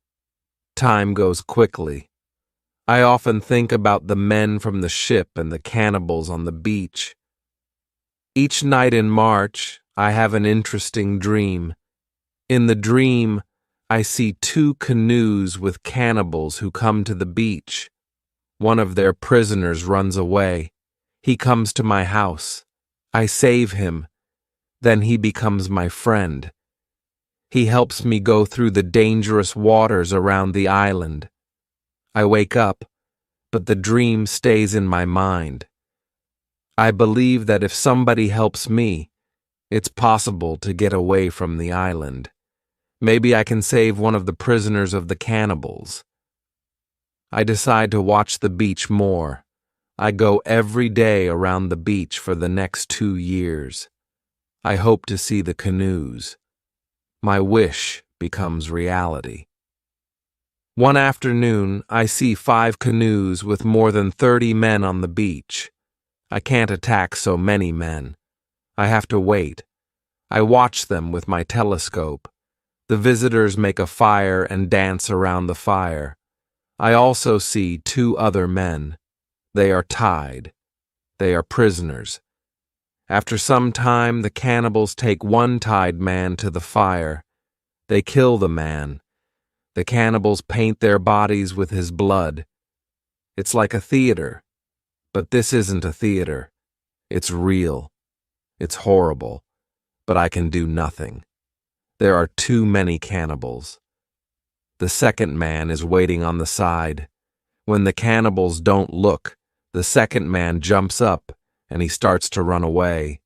Time goes quickly. I often think about the men from the ship and the cannibals on the beach. Each night in March, I have an interesting dream. In the dream, I see 2 canoes with cannibals who come to the beach. One of their prisoners runs away. He comes to my house. I save him. Then he becomes my friend. He helps me go through the dangerous waters around the island. I wake up, but the dream stays in my mind. I believe that if somebody helps me, it's possible to get away from the island. Maybe I can save one of the prisoners of the cannibals. I decide to watch the beach more. I go every day around the beach for the next 2 years. I hope to see the canoes. My wish becomes reality. One afternoon, I see 5 canoes with more than 30 men on the beach. I can't attack so many men. I have to wait. I watch them with my telescope. The visitors make a fire and dance around the fire. I also see 2 other men. They are tied. They are prisoners. After some time, the cannibals take one tied man to the fire. They kill the man. The cannibals paint their bodies with his blood. It's like a theater, but this isn't a theater. It's real. It's horrible, but I can do nothing. There are too many cannibals. The second man is waiting on the side. When the cannibals don't look, the second man jumps up and he starts to run away.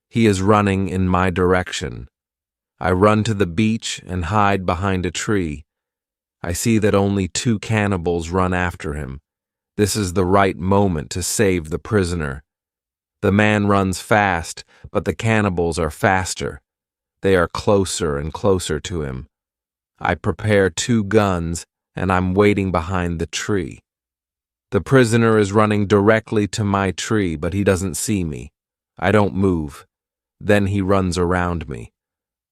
He is running in my direction. I run to the beach and hide behind a tree. I see that only 2 cannibals run after him. This is the right moment to save the prisoner. The man runs fast, but the cannibals are faster. They are closer and closer to him. I prepare 2 guns, and I'm waiting behind the tree. The prisoner is running directly to my tree, but he doesn't see me. I don't move. Then he runs around me.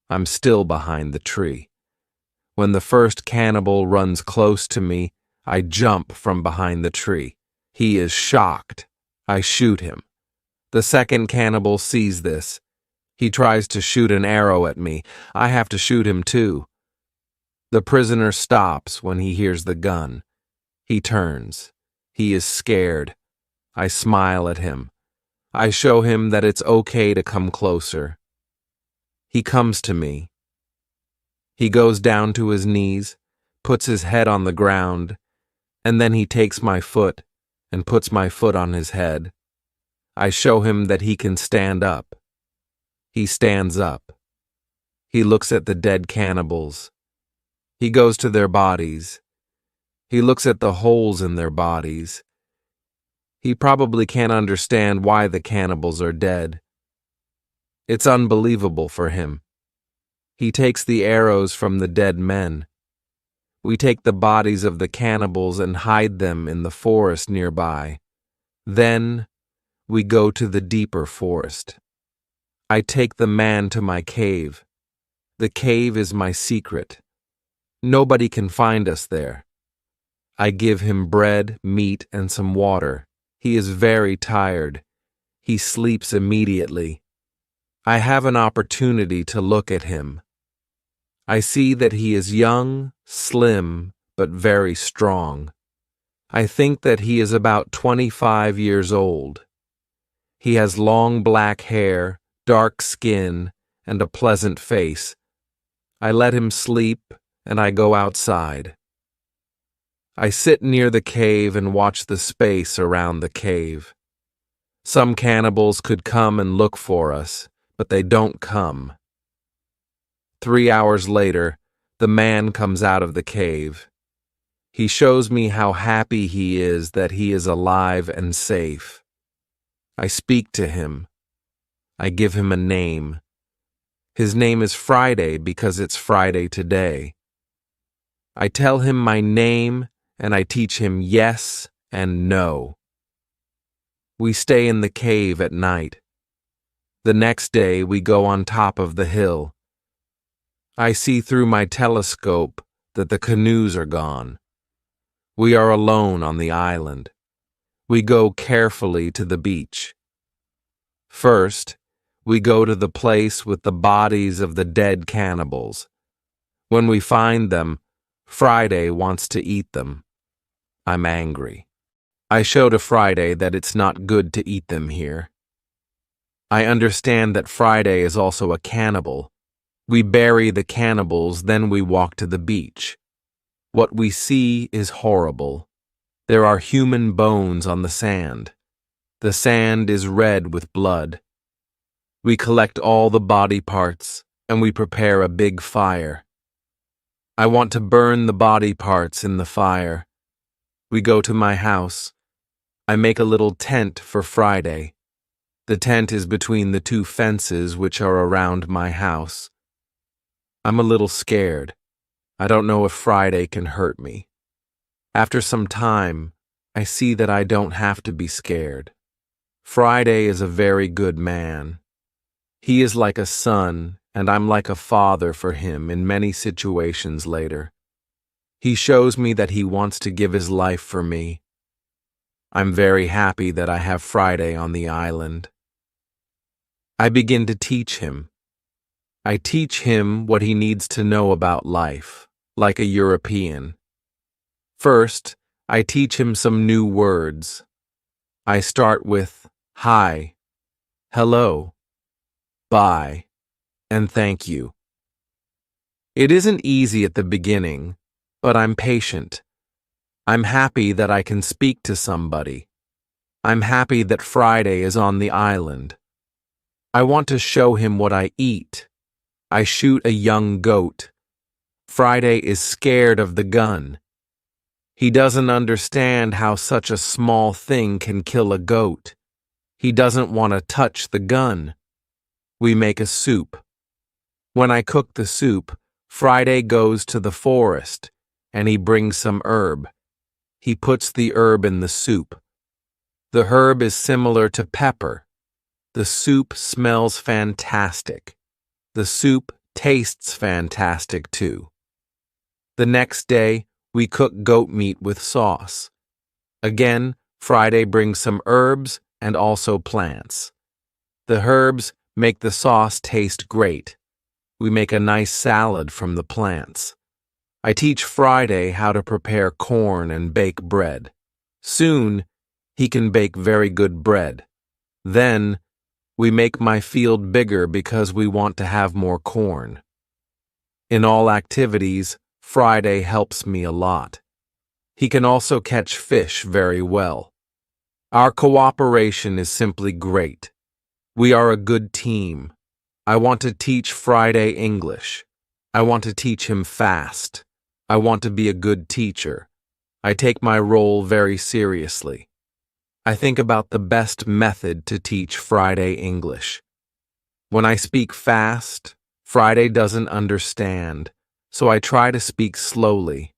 I'm still behind the tree. When the first cannibal runs close to me, I jump from behind the tree. He is shocked. I shoot him. The second cannibal sees this. He tries to shoot an arrow at me. I have to shoot him too. The prisoner stops when he hears the gun. He turns. He is scared. I smile at him. I show him that it's okay to come closer. He comes to me. He goes down to his knees, puts his head on the ground, and then he takes my foot and puts my foot on his head. I show him that he can stand up. He stands up. He looks at the dead cannibals. He goes to their bodies. He looks at the holes in their bodies. He probably can't understand why the cannibals are dead. It's unbelievable for him. He takes the arrows from the dead men. We take the bodies of the cannibals and hide them in the forest nearby. Then we go to the deeper forest. I take the man to my cave. The cave is my secret. Nobody can find us there. I give him bread, meat, and some water. He is very tired. He sleeps immediately. I have an opportunity to look at him. I see that he is young, slim, but very strong. I think that he is about 25 years old. He has long black hair, dark skin, and a pleasant face. I let him sleep, and I go outside. I sit near the cave and watch the space around the cave. Some cannibals could come and look for us, but they don't come. 3 hours later, the man comes out of the cave. He shows me how happy he is that he is alive and safe. I speak to him. I give him a name. His name is Friday because it's Friday today. I tell him my name and I teach him yes and no. We stay in the cave at night. The next day we go on top of the hill. I see through my telescope that the canoes are gone. We are alone on the island. We go carefully to the beach. First, we go to the place with the bodies of the dead cannibals. When we find them, Friday wants to eat them. I'm angry. I show to Friday that it's not good to eat them here. I understand that Friday is also a cannibal. We bury the cannibals, then we walk to the beach. What we see is horrible. There are human bones on the sand. The sand is red with blood. We collect all the body parts, and we prepare a big fire. I want to burn the body parts in the fire. We go to my house. I make a little tent for Friday. The tent is between the 2 fences which are around my house. I'm a little scared. I don't know if Friday can hurt me. After some time, I see that I don't have to be scared. Friday is a very good man. He is like a son, and I'm like a father for him in many situations later. He shows me that he wants to give his life for me. I'm very happy that I have Friday on the island. I begin to teach him. I teach him what he needs to know about life, like a European. First, I teach him some new words. I start with hi, hello, bye, and thank you. It isn't easy at the beginning, but I'm patient. I'm happy that I can speak to somebody. I'm happy that Friday is on the island. I want to show him what I eat. I shoot a young goat. Friday is scared of the gun. He doesn't understand how such a small thing can kill a goat. He doesn't want to touch the gun. We make a soup. When I cook the soup, Friday goes to the forest, and he brings some herb. He puts the herb in the soup. The herb is similar to pepper. The soup smells fantastic. The soup tastes fantastic too. The next day, we cook goat meat with sauce. Again, Friday brings some herbs and also plants. The herbs make the sauce taste great. We make a nice salad from the plants. I teach Friday how to prepare corn and bake bread. Soon, he can bake very good bread. Then, we make my field bigger because we want to have more corn. In all activities, Friday helps me a lot. He can also catch fish very well. Our cooperation is simply great. We are a good team. I want to teach Friday English. I want to teach him fast. I want to be a good teacher. I take my role very seriously. I think about the best method to teach Friday English. When I speak fast, Friday doesn't understand, so I try to speak slowly.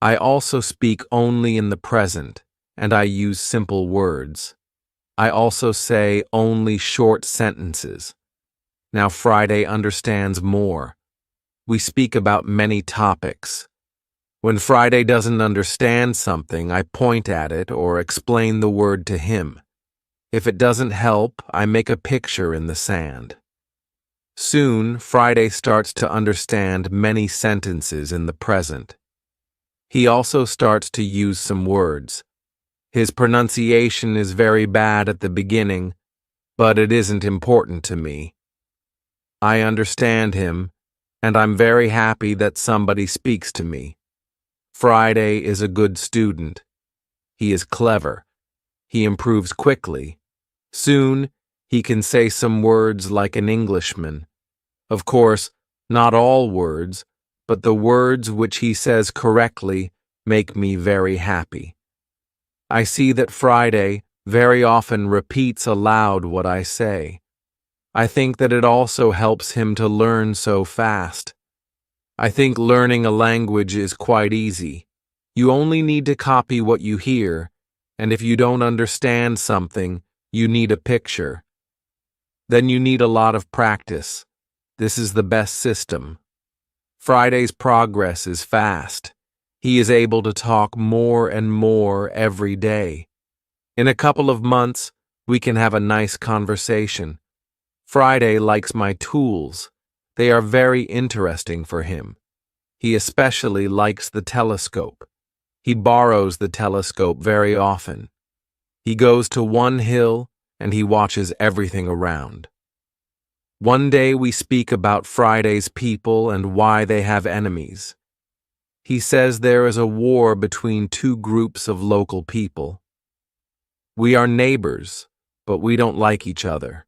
I also speak only in the present, and I use simple words. I also say only short sentences. Now Friday understands more. We speak about many topics. When Friday doesn't understand something, I point at it or explain the word to him. If it doesn't help, I make a picture in the sand. Soon, Friday starts to understand many sentences in the present. He also starts to use some words. His pronunciation is very bad at the beginning, but it isn't important to me. I understand him, and I'm very happy that somebody speaks to me. Friday is a good student. He is clever. He improves quickly. Soon, he can say some words like an Englishman. Of course, not all words, but the words which he says correctly make me very happy. I see that Friday very often repeats aloud what I say. I think that it also helps him to learn so fast. I think learning a language is quite easy. You only need to copy what you hear, and if you don't understand something, you need a picture. Then you need a lot of practice. This is the best system. Friday's progress is fast. He is able to talk more and more every day. In a couple of months, we can have a nice conversation. Friday likes my tools. They are very interesting for him. He especially likes the telescope. He borrows the telescope very often. He goes to one hill and he watches everything around. One day we speak about Friday's people and why they have enemies. He says there is a war between two groups of local people. We are neighbors, but we don't like each other.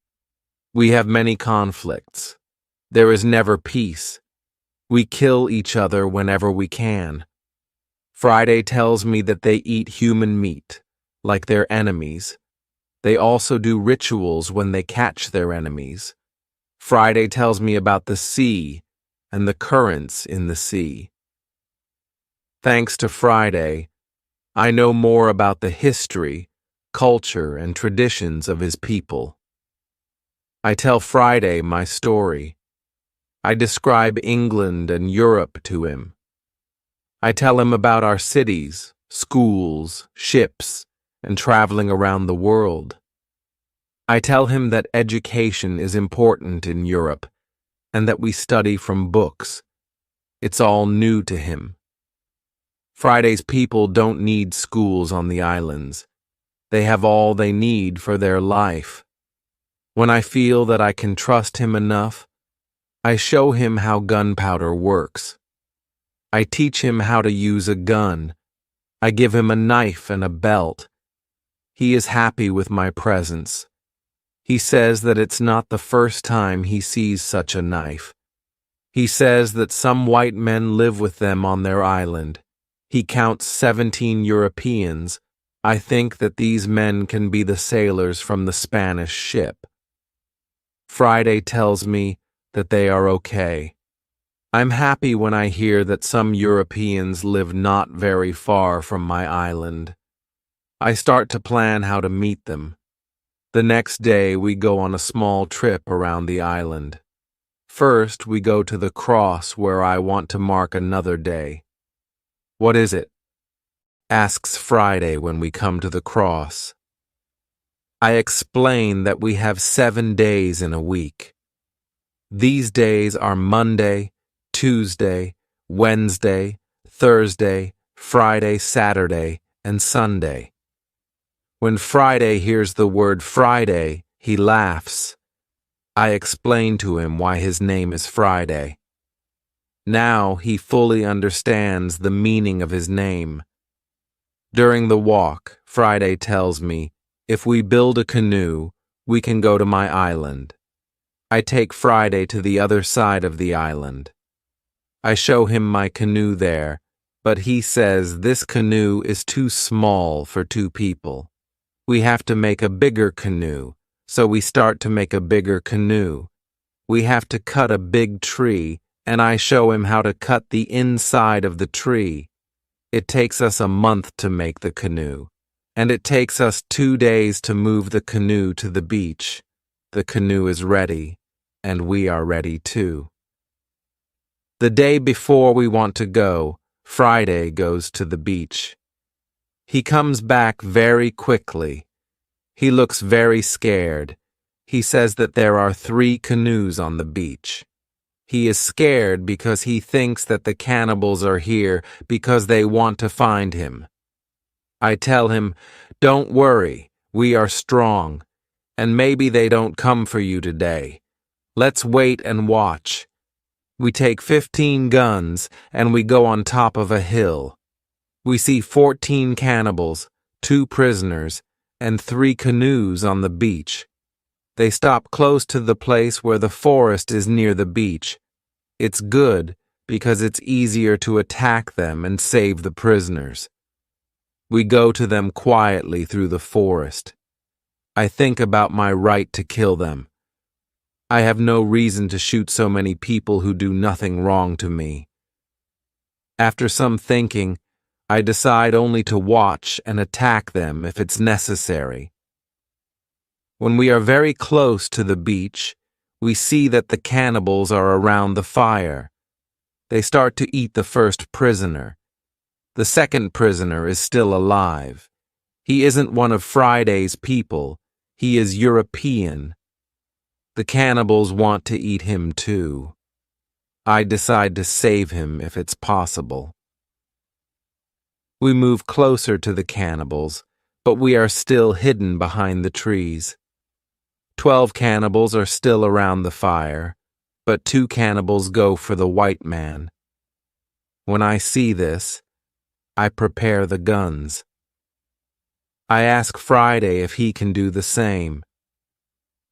We have many conflicts. There is never peace. We kill each other whenever we can. Friday tells me that they eat human meat, like their enemies. They also do rituals when they catch their enemies. Friday tells me about the sea and the currents in the sea. Thanks to Friday, I know more about the history, culture, and traditions of his people. I tell Friday my story. I describe England and Europe to him. I tell him about our cities, schools, ships, and traveling around the world. I tell him that education is important in Europe and that we study from books. It's all new to him. Friday's people don't need schools on the islands. They have all they need for their life. When I feel that I can trust him enough, I show him how gunpowder works. I teach him how to use a gun. I give him a knife and a belt. He is happy with my presence. He says that it's not the first time he sees such a knife. He says that some white men live with them on their island. He counts 17 Europeans. I think that these men can be the sailors from the Spanish ship. Friday tells me that they are okay. I'm happy when I hear that some Europeans live not very far from my island. I start to plan how to meet them. The next day we go on a small trip around the island. First, we go to the cross where I want to mark another day. What is it? Asks Friday when we come to the cross. I explain that we have 7 days in a week. These days are Monday, Tuesday, Wednesday, Thursday, Friday, Saturday, and Sunday. When Friday hears the word Friday, he laughs. I explain to him why his name is Friday. Now he fully understands the meaning of his name. During the walk, Friday tells me, if we build a canoe, we can go to my island. I take Friday to the other side of the island. I show him my canoe there, but he says this canoe is too small for 2 people. We have to make a bigger canoe, so we start to make a bigger canoe. We have to cut a big tree, and I show him how to cut the inside of the tree. It takes us a month to make the canoe, and it takes us 2 days to move the canoe to the beach. The canoe is ready, and we are ready too. The day before we want to go, Friday goes to the beach. He comes back very quickly. He looks very scared. He says that there are 3 canoes on the beach. He is scared because he thinks that the cannibals are here because they want to find him. I tell him, don't worry, we are strong, and maybe they don't come for you today. Let's wait and watch. We take 15 guns and we go on top of a hill. We see 14 cannibals, 2 prisoners, and 3 canoes on the beach. They stop close to the place where the forest is near the beach. It's good because it's easier to attack them and save the prisoners. We go to them quietly through the forest. I think about my right to kill them. I have no reason to shoot so many people who do nothing wrong to me. After some thinking, I decide only to watch and attack them if it's necessary. When we are very close to the beach, we see that the cannibals are around the fire. They start to eat the first prisoner. The second prisoner is still alive. He isn't one of Friday's people. He is European. The cannibals want to eat him too. I decide to save him if it's possible. We move closer to the cannibals, but we are still hidden behind the trees. 12 cannibals are still around the fire, but 2 cannibals go for the white man. When I see this, I prepare the guns. I ask Friday if he can do the same.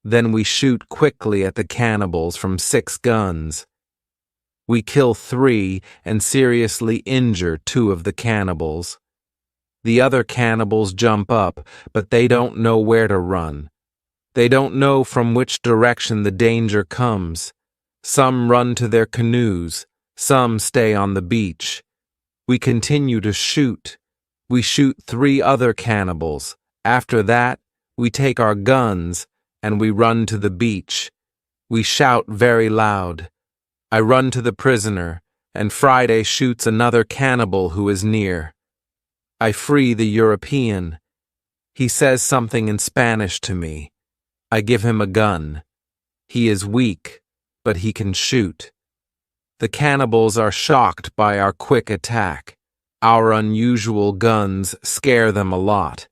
Then we shoot quickly at the cannibals from 6 guns. We kill 3 and seriously injure 2 of the cannibals. The other cannibals jump up, but they don't know where to run. They don't know from which direction the danger comes. Some run to their canoes, some stay on the beach. We continue to shoot. We shoot 3 other cannibals. After that, we take our guns and we run to the beach. We shout very loud. I run to the prisoner, and Friday shoots another cannibal who is near. I free the European. He says something in Spanish to me. I give him a gun. He is weak, but he can shoot. The cannibals are shocked by our quick attack. Our unusual guns scare them a lot.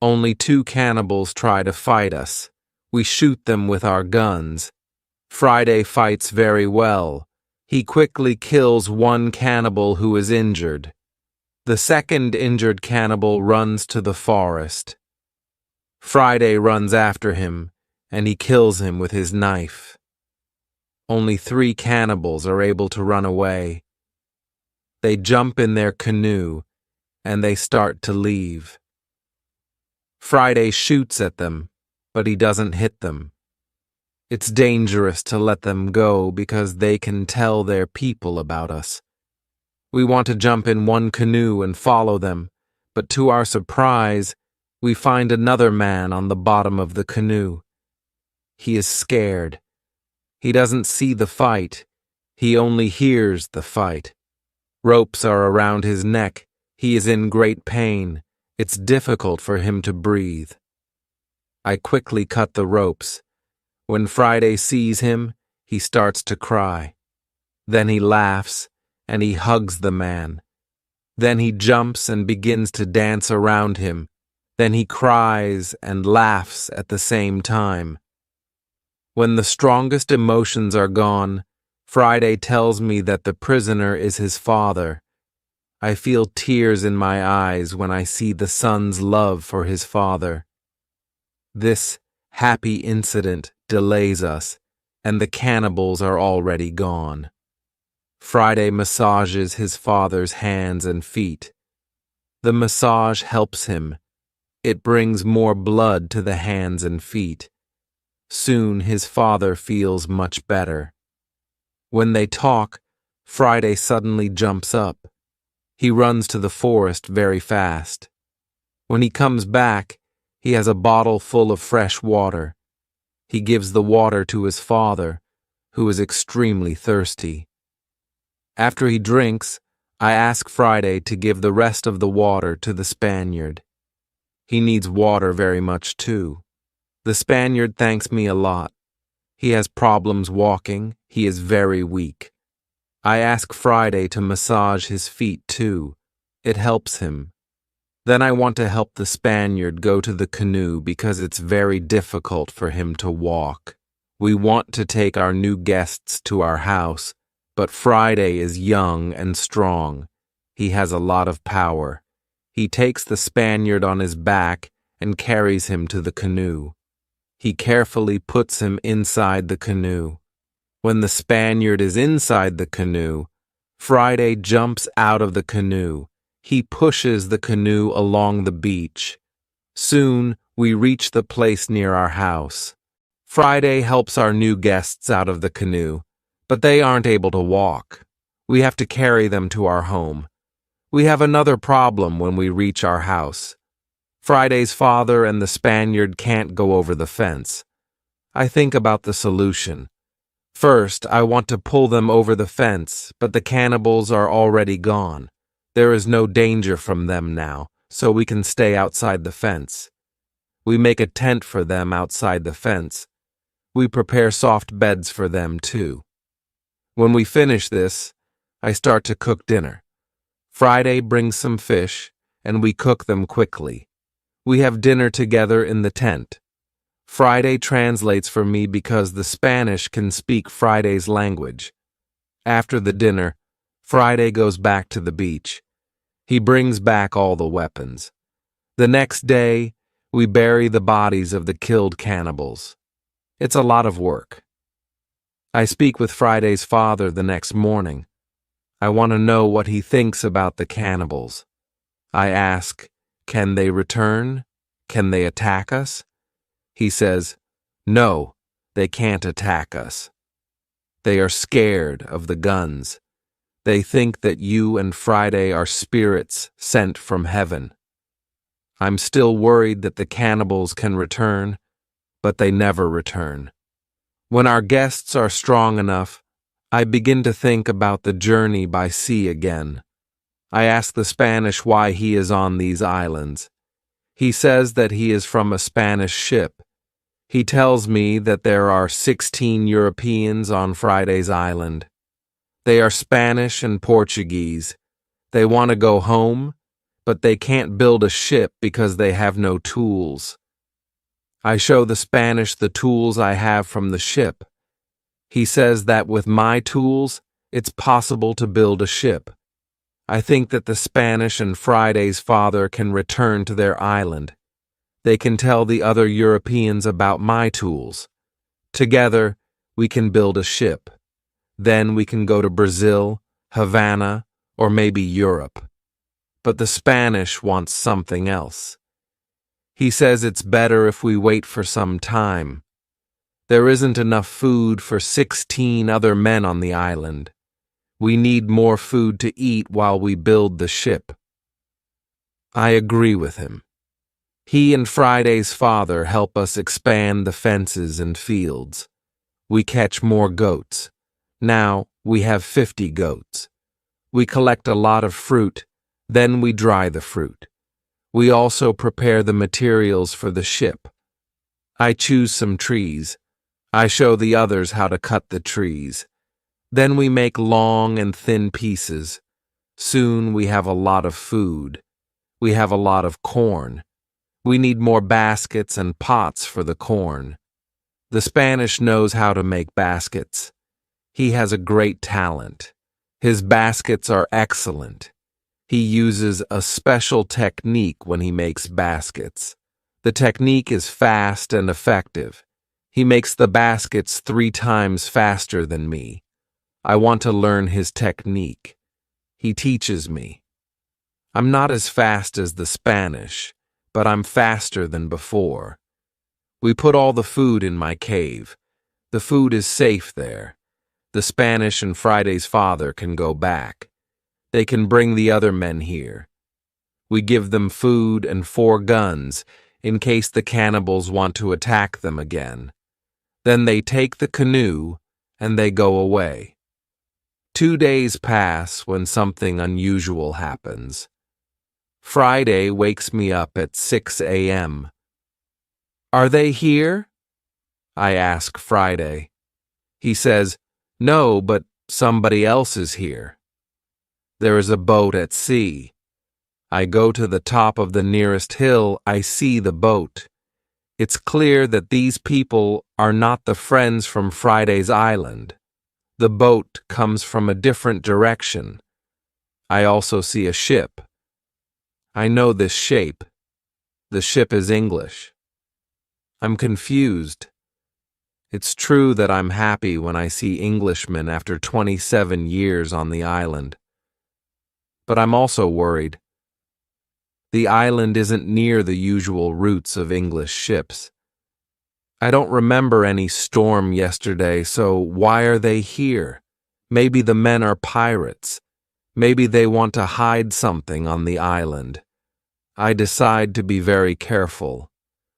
Only 2 cannibals try to fight us. We shoot them with our guns. Friday fights very well. He quickly kills 1 cannibal who is injured. The second injured cannibal runs to the forest. Friday runs after him, and he kills him with his knife. Only 3 cannibals are able to run away. They jump in their canoe, and they start to leave. Friday shoots at them, but he doesn't hit them. It's dangerous to let them go because they can tell their people about us. We want to jump in one canoe and follow them, but to our surprise, we find another man on the bottom of the canoe. He is scared. He doesn't see the fight. He only hears the fight. Ropes are around his neck. He is in great pain. It's difficult for him to breathe. I quickly cut the ropes. When Friday sees him, he starts to cry. Then he laughs, and he hugs the man. Then he jumps and begins to dance around him. Then he cries and laughs at the same time. When the strongest emotions are gone, Friday tells me that the prisoner is his father. I feel tears in my eyes when I see the son's love for his father. This happy incident delays us, and the cannibals are already gone. Friday massages his father's hands and feet. The massage helps him. It brings more blood to the hands and feet. Soon his father feels much better. When they talk, Friday suddenly jumps up. He runs to the forest very fast. When he comes back, he has a bottle full of fresh water. He gives the water to his father, who is extremely thirsty. After he drinks, I ask Friday to give the rest of the water to the Spaniard. He needs water very much too. The Spaniard thanks me a lot. He has problems walking. He is very weak. I ask Friday to massage his feet too. It helps him. Then I want to help the Spaniard go to the canoe because it's very difficult for him to walk. We want to take our new guests to our house, but Friday is young and strong. He has a lot of power. He takes the Spaniard on his back and carries him to the canoe. He carefully puts him inside the canoe. When the Spaniard is inside the canoe, Friday jumps out of the canoe. He pushes the canoe along the beach. Soon, we reach the place near our house. Friday helps our new guests out of the canoe, but they aren't able to walk. We have to carry them to our home. We have another problem when we reach our house. Friday's father and the Spaniard can't go over the fence. I think about the solution. First, I want to pull them over the fence, but the cannibals are already gone. There is no danger from them now, so we can stay outside the fence. We make a tent for them outside the fence. We prepare soft beds for them too. When we finish this, I start to cook dinner. Friday brings some fish, and we cook them quickly. We have dinner together in the tent. Friday translates for me because the Spanish can speak Friday's language. After the dinner, Friday goes back to the beach. He brings back all the weapons. The next day, we bury the bodies of the killed cannibals. It's a lot of work. I speak with Friday's father the next morning. I want to know what he thinks about the cannibals. I ask, can they return? Can they attack us? He says, no, they can't attack us. They are scared of the guns. They think that you and Friday are spirits sent from heaven. I'm still worried that the cannibals can return, but they never return. When our guests are strong enough, I begin to think about the journey by sea again. I ask the Spanish why he is on these islands. He says that he is from a Spanish ship. He tells me that there are 16 Europeans on Friday's island. They are Spanish and Portuguese. They want to go home, but they can't build a ship because they have no tools. I show the Spanish the tools I have from the ship. He says that with my tools, it's possible to build a ship. I think that the Spanish and Friday's father can return to their island. They can tell the other Europeans about my tools. Together, we can build a ship. Then we can go to Brazil, Havana, or maybe Europe. But the Spanish wants something else. He says it's better if we wait for some time. There isn't enough food for 16 other men on the island. We need more food to eat while we build the ship. I agree with him. He and Friday's father help us expand the fences and fields. We catch more goats. Now we have 50 goats. We collect a lot of fruit, then we dry the fruit. We also prepare the materials for the ship. I choose some trees. I show the others how to cut the trees. Then we make long and thin pieces. Soon we have a lot of food. We have a lot of corn. We need more baskets and pots for the corn. The Spanish knows how to make baskets. He has a great talent. His baskets are excellent. He uses a special technique when he makes baskets. The technique is fast and effective. He makes the baskets 3 times faster than me. I want to learn his technique. He teaches me. I'm not as fast as the Spanish, but I'm faster than before. We put all the food in my cave. The food is safe there. The Spanish and Friday's father can go back. They can bring the other men here. We give them food and 4 guns in case the cannibals want to attack them again. Then they take the canoe and they go away. 2 days pass when something unusual happens. Friday wakes me up at 6 a.m. Are they here? I ask Friday. He says, no, but somebody else is here. There is a boat at sea. I go to the top of the nearest hill. I see the boat. It's clear that these people are not the friends from Friday's island. The boat comes from a different direction. I also see a ship. I know this shape. The ship is English. I'm confused. It's true that I'm happy when I see Englishmen after 27 years on the island. But I'm also worried. The island isn't near the usual routes of English ships. I don't remember any storm yesterday, so why are they here? Maybe the men are pirates. Maybe they want to hide something on the island. I decide to be very careful.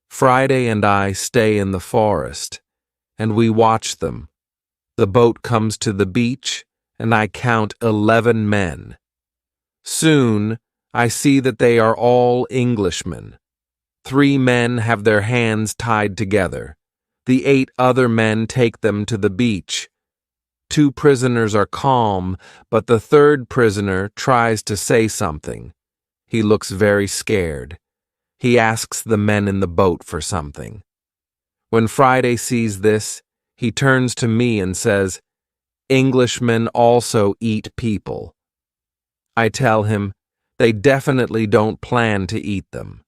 Friday and I stay in the forest, and we watch them. The boat comes to the beach, and I count 11 men. Soon, I see that they are all Englishmen. 3 men have their hands tied together. The 8 other men take them to the beach. 2 prisoners are calm, but the 3rd prisoner tries to say something. He looks very scared. He asks the men in the boat for something. When Friday sees this, he turns to me and says, Englishmen also eat people. I tell him, they definitely don't plan to eat them.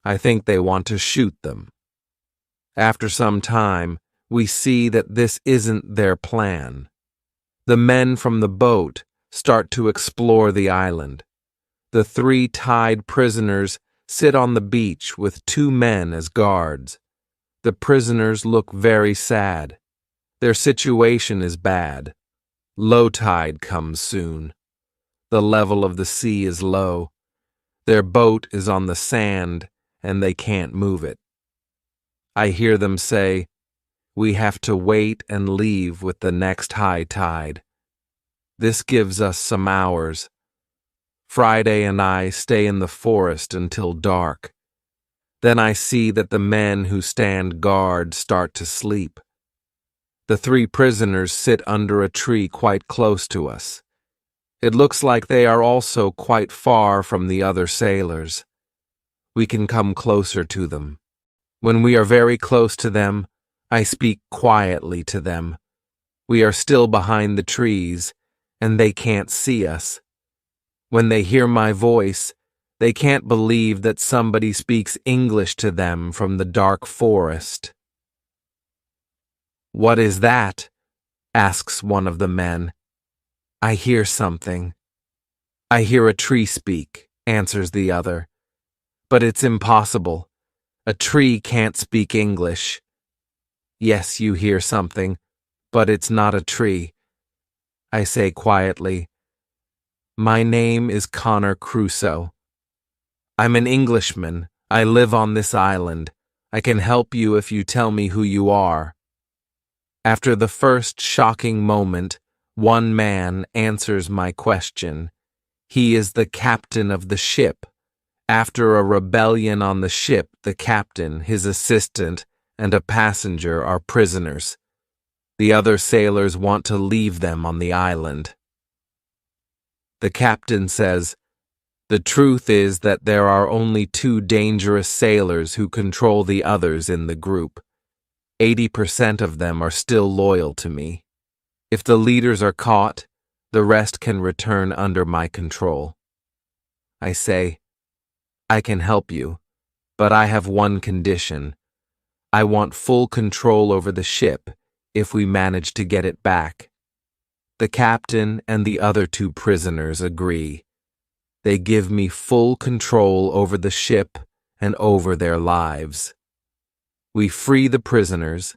I think they want to shoot them. After some time, we see that this isn't their plan. The men from the boat start to explore the island. The 3 tied prisoners sit on the beach with 2 men as guards. The prisoners look very sad. Their situation is bad. Low tide comes soon. The level of the sea is low. Their boat is on the sand, and they can't move it. I hear them say, "We have to wait and leave with the next high tide." This gives us some hours. Friday and I stay in the forest until dark. Then I see that the men who stand guard start to sleep. The 3 prisoners sit under a tree quite close to us. It looks like they are also quite far from the other sailors. We can come closer to them. When we are very close to them, I speak quietly to them. We are still behind the trees, and they can't see us. When they hear my voice, they can't believe that somebody speaks English to them from the dark forest. "What is that?" asks one of the men. "I hear something." "I hear a tree speak," answers the other. "But it's impossible. A tree can't speak English." "Yes, you hear something, but it's not a tree." I say quietly, "My name is Connor Crusoe. I'm an Englishman. I live on this island. I can help you if you tell me who you are." After the first shocking moment, one man answers my question. He is the captain of the ship. After a rebellion on the ship, the captain, his assistant, and a passenger are prisoners. The other sailors want to leave them on the island. The captain says, "The truth is that there are only 2 dangerous sailors who control the others in the group. 80% of them are still loyal to me. If the leaders are caught, the rest can return under my control." I say, "I can help you, but I have one condition. I want full control over the ship if we manage to get it back." The captain and the other 2 prisoners agree. They give me full control over the ship and over their lives. We free the prisoners,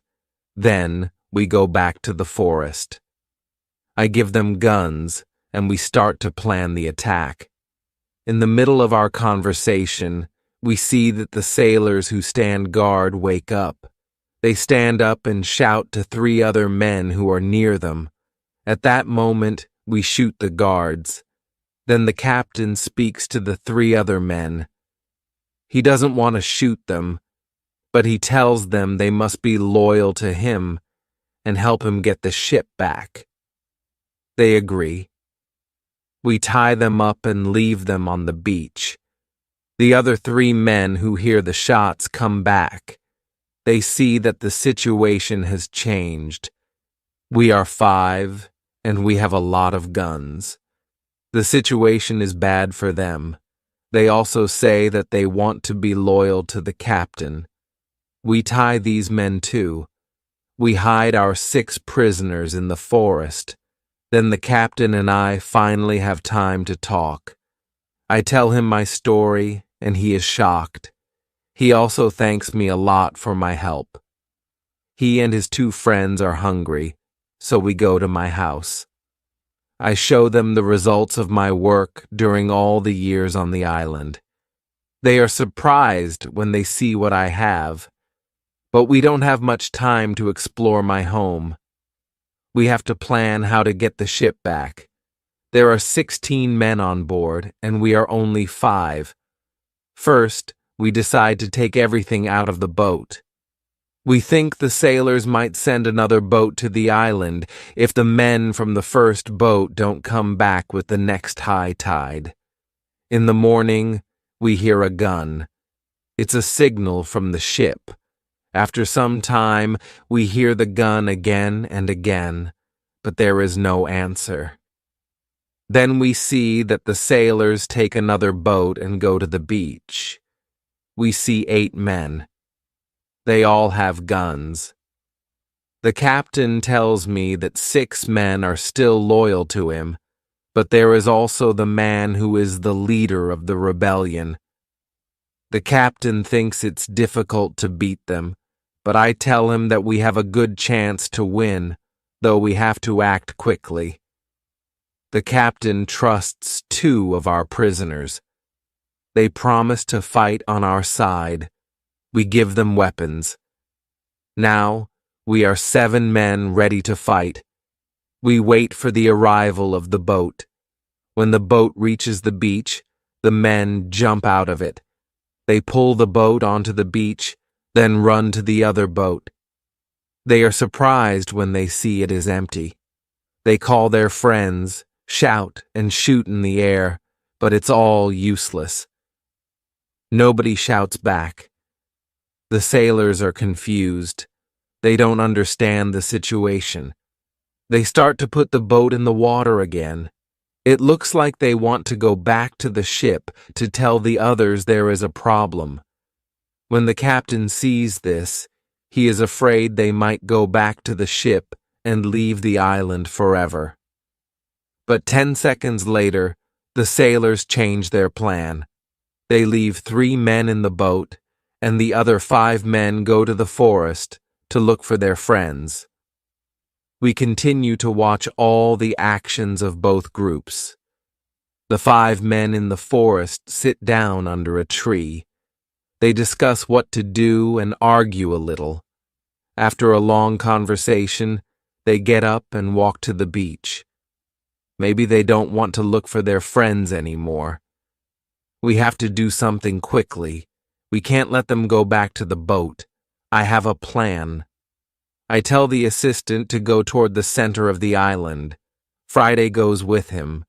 then we go back to the forest. I give them guns, and we start to plan the attack. In the middle of our conversation, we see that the sailors who stand guard wake up. They stand up and shout to 3 other men who are near them. At that moment, we shoot the guards. Then the captain speaks to the 3 other men. He doesn't want to shoot them, but he tells them they must be loyal to him and help him get the ship back. They agree. We tie them up and leave them on the beach. The other 3 men who hear the shots come back. They see that the situation has changed. We are 5, and we have a lot of guns. The situation is bad for them. They also say that they want to be loyal to the captain. We tie these men too. We hide our 6 prisoners in the forest. Then the captain and I finally have time to talk. I tell him my story, and he is shocked. He also thanks me a lot for my help. He and his 2 friends are hungry, so we go to my house. I show them the results of my work during all the years on the island. They are surprised when they see what I have, but we don't have much time to explore my home. We have to plan how to get the ship back. There are 16 men on board, and we are only 5. First, we decide to take everything out of the boat. We think the sailors might send another boat to the island if the men from the first boat don't come back with the next high tide. In the morning, we hear a gun. It's a signal from the ship. After some time, we hear the gun again and again, but there is no answer. Then we see that the sailors take another boat and go to the beach. We see 8 men. They all have guns. The captain tells me that 6 men are still loyal to him, but there is also the man who is the leader of the rebellion. The captain thinks it's difficult to beat them, but I tell him that we have a good chance to win, though we have to act quickly. The captain trusts 2 of our prisoners. They promise to fight on our side. We give them weapons. Now, we are 7 men ready to fight. We wait for the arrival of the boat. When the boat reaches the beach, the men jump out of it. They pull the boat onto the beach, then run to the other boat. They are surprised when they see it is empty. They call their friends, shout and shoot in the air, but it's all useless. Nobody shouts back. The sailors are confused. They don't understand the situation. They start to put the boat in the water again. It looks like they want to go back to the ship to tell the others there is a problem. When the captain sees this, he is afraid they might go back to the ship and leave the island forever. But 10 seconds later, the sailors change their plan. They leave 3 men in the boat, and the other 5 men go to the forest to look for their friends. We continue to watch all the actions of both groups. The 5 men in the forest sit down under a tree. They discuss what to do and argue a little. After a long conversation, they get up and walk to the beach. Maybe they don't want to look for their friends anymore. We have to do something quickly. We can't let them go back to the boat. I have a plan. I tell the assistant to go toward the center of the island. Friday goes with him.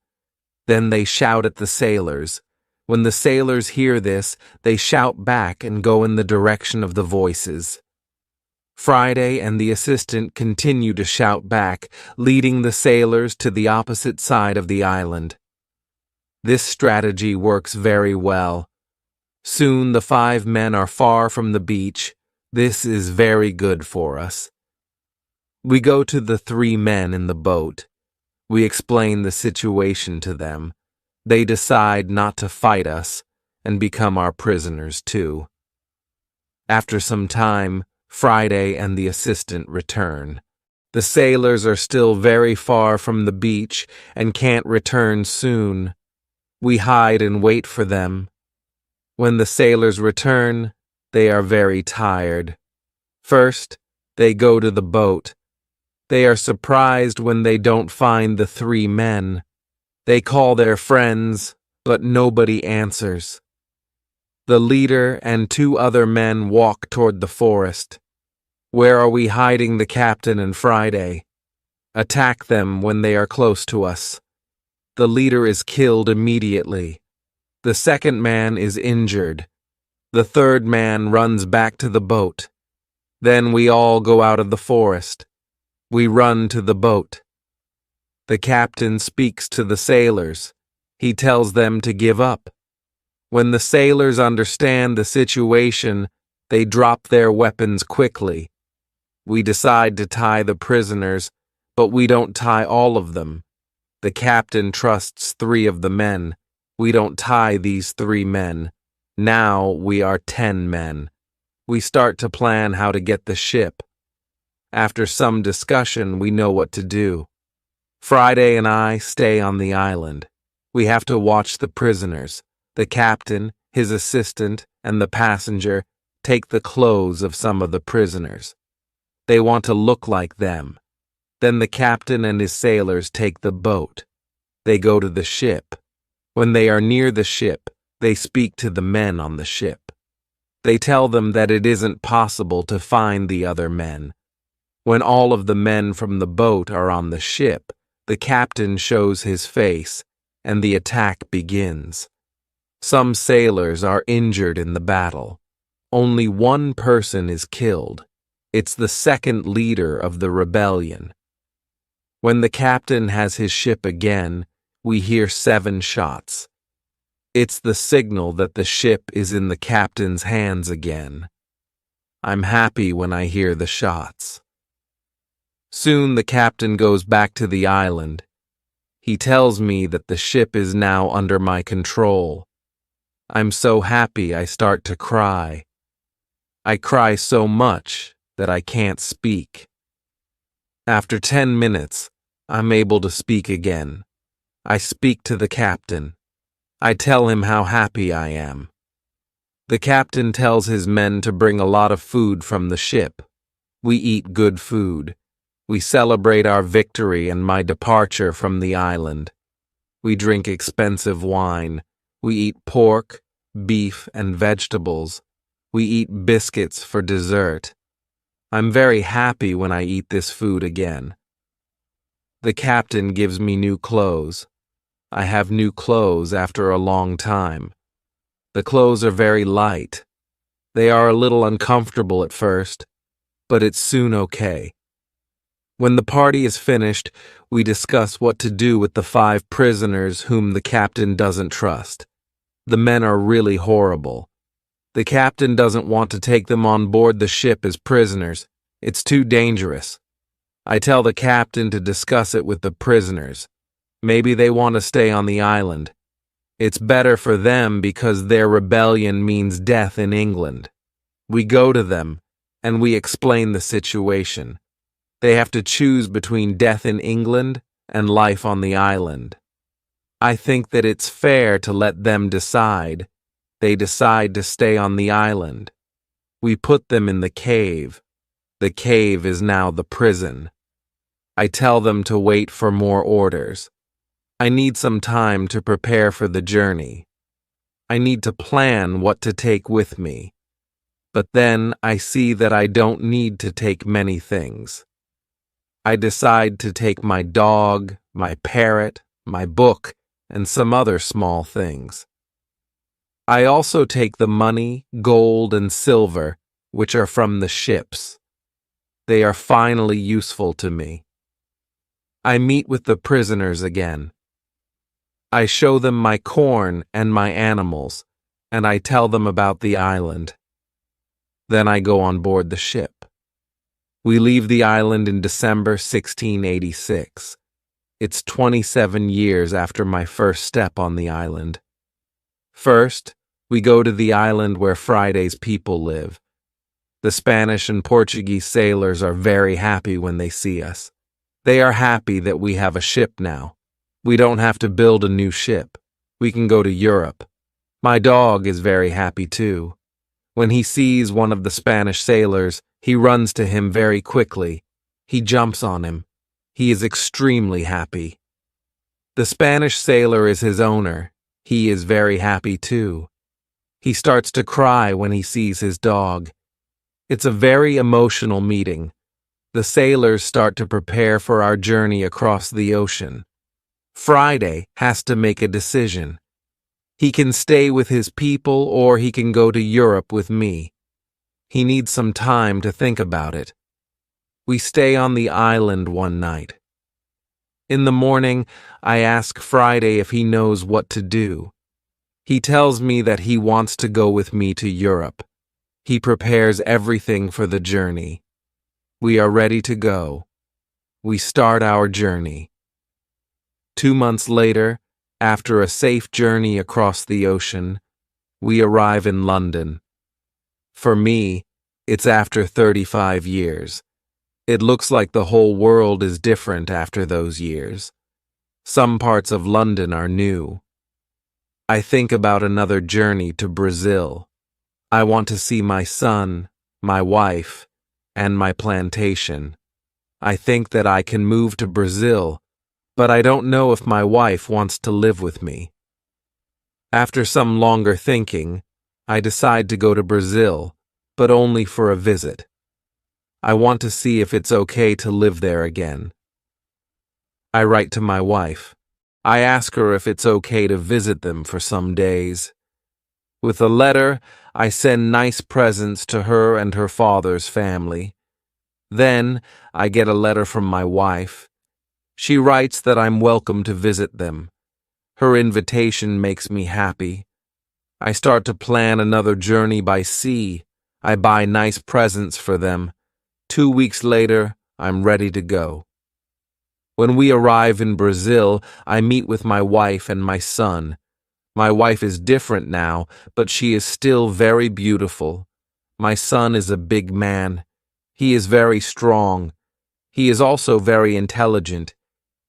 Then they shout at the sailors. When the sailors hear this, they shout back and go in the direction of the voices. Friday and the assistant continue to shout back, leading the sailors to the opposite side of the island. This strategy works very well. Soon the 5 men are far from the beach. This is very good for us. We go to the 3 men in the boat. We explain the situation to them. They decide not to fight us and become our prisoners too. After some time, Friday and the assistant return. The sailors are still very far from the beach and can't return soon. We hide and wait for them. When the sailors return, they are very tired. First, they go to the boat. They are surprised when they don't find the 3 men. They call their friends, but nobody answers. The leader and 2 other men walk toward the forest. Where are we hiding the captain and Friday? Attack them when they are close to us. The leader is killed immediately. The 2nd man is injured. The 3rd man runs back to the boat. Then we all go out of the forest. We run to the boat. The captain speaks to the sailors. He tells them to give up. When the sailors understand the situation, they drop their weapons quickly. We decide to tie the prisoners, but we don't tie all of them. The captain trusts 3 of the men. We don't tie these 3 men. Now we are 10 men. We start to plan how to get the ship. After some discussion, we know what to do. Friday and I stay on the island. We have to watch the prisoners. The captain, his assistant, and the passenger take the clothes of some of the prisoners. They want to look like them. Then the captain and his sailors take the boat. They go to the ship. When they are near the ship, they speak to the men on the ship. They tell them that it isn't possible to find the other men. When all of the men from the boat are on the ship, the captain shows his face, and the attack begins. Some sailors are injured in the battle. Only 1 person is killed. It's the 2nd leader of the rebellion. When the captain has his ship again, we hear 7 shots. It's the signal that the ship is in the captain's hands again. I'm happy when I hear the shots. Soon the captain goes back to the island. He tells me that the ship is now under my control. I'm so happy I start to cry. I cry so much that I can't speak. After 10 minutes, I'm able to speak again. I speak to the captain. I tell him how happy I am. The captain tells his men to bring a lot of food from the ship. We eat good food. We celebrate our victory and my departure from the island. We drink expensive wine. We eat pork, beef, and vegetables. We eat biscuits for dessert. I'm very happy when I eat this food again. The captain gives me new clothes. I have new clothes after a long time. The clothes are very light. They are a little uncomfortable at first, but it's soon okay. When the party is finished, we discuss what to do with the 5 prisoners whom the captain doesn't trust. The men are really horrible. The captain doesn't want to take them on board the ship as prisoners. It's too dangerous. I tell the captain to discuss it with the prisoners. Maybe they want to stay on the island. It's better for them because their rebellion means death in England. We go to them, and we explain the situation. They have to choose between death in England and life on the island. I think that it's fair to let them decide. They decide to stay on the island. We put them in the cave. The cave is now the prison. I tell them to wait for more orders. I need some time to prepare for the journey. I need to plan what to take with me. But then I see that I don't need to take many things. I decide to take my dog, my parrot, my book, and some other small things. I also take the money, gold, and silver, which are from the ships. They are finally useful to me. I meet with the prisoners again. I show them my corn and my animals, and I tell them about the island. Then I go on board the ship. We leave the island in December 1686. It's 27 years after my first step on the island. First, we go to the island where Friday's people live. The Spanish and Portuguese sailors are very happy when they see us. They are happy that we have a ship now. We don't have to build a new ship. We can go to Europe. My dog is very happy too. When he sees one of the Spanish sailors, he runs to him very quickly. He jumps on him. He is extremely happy. The Spanish sailor is his owner. He is very happy too. He starts to cry when he sees his dog. It's a very emotional meeting. The sailors start to prepare for our journey across the ocean. Friday has to make a decision. He can stay with his people or he can go to Europe with me. He needs some time to think about it. We stay on the island one night. In the morning, I ask Friday if he knows what to do. He tells me that he wants to go with me to Europe. He prepares everything for the journey. We are ready to go. We start our journey. 2 months later, after a safe journey across the ocean, we arrive in London. For me, it's after 35 years. It looks like the whole world is different after those years. Some parts of London are new. I think about another journey to Brazil. I want to see my son, my wife, and my plantation. I think that I can move to Brazil, but I don't know if my wife wants to live with me. After some longer thinking, I decide to go to Brazil, but only for a visit. I want to see if it's okay to live there again. I write to my wife. I ask her if it's okay to visit them for some days. With a letter, I send nice presents to her and her father's family. Then, I get a letter from my wife. She writes that I'm welcome to visit them. Her invitation makes me happy. I start to plan another journey by sea. I buy nice presents for them. 2 weeks later, I'm ready to go. When we arrive in Brazil, I meet with my wife and my son. My wife is different now, but she is still very beautiful. My son is a big man. He is very strong. He is also very intelligent.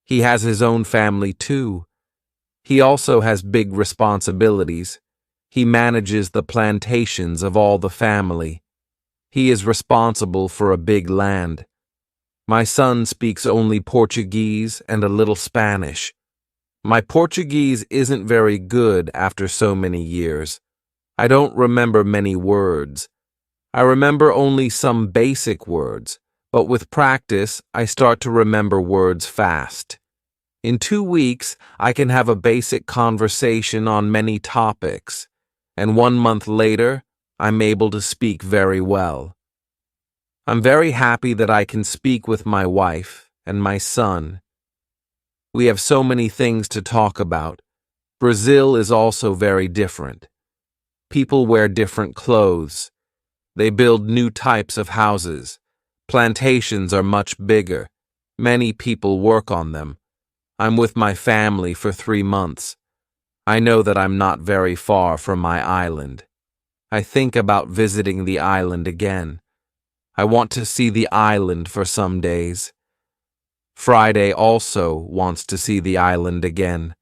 He has his own family too. He also has big responsibilities. He manages the plantations of all the family. He is responsible for a big land. My son speaks only Portuguese and a little Spanish. My Portuguese isn't very good after so many years. I don't remember many words. I remember only some basic words, but with practice, I start to remember words fast. In 2 weeks, I can have a basic conversation on many topics, and 1 month later, I'm able to speak very well. I'm very happy that I can speak with my wife and my son. We have so many things to talk about. Brazil is also very different. People wear different clothes. They build new types of houses. Plantations are much bigger. Many people work on them. I'm with my family for 3 months. I know that I'm not very far from my island. I think about visiting the island again. I want to see the island for some days. Friday also wants to see the island again.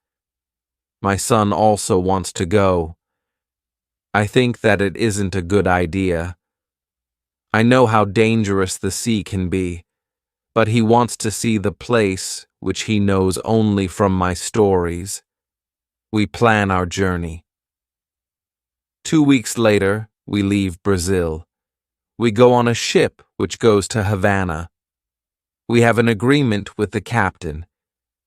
My son also wants to go. I think that it isn't a good idea. I know how dangerous the sea can be, but he wants to see the place which he knows only from my stories. We plan our journey. 2 weeks later, we leave Brazil. We go on a ship which goes to Havana. We have an agreement with the captain.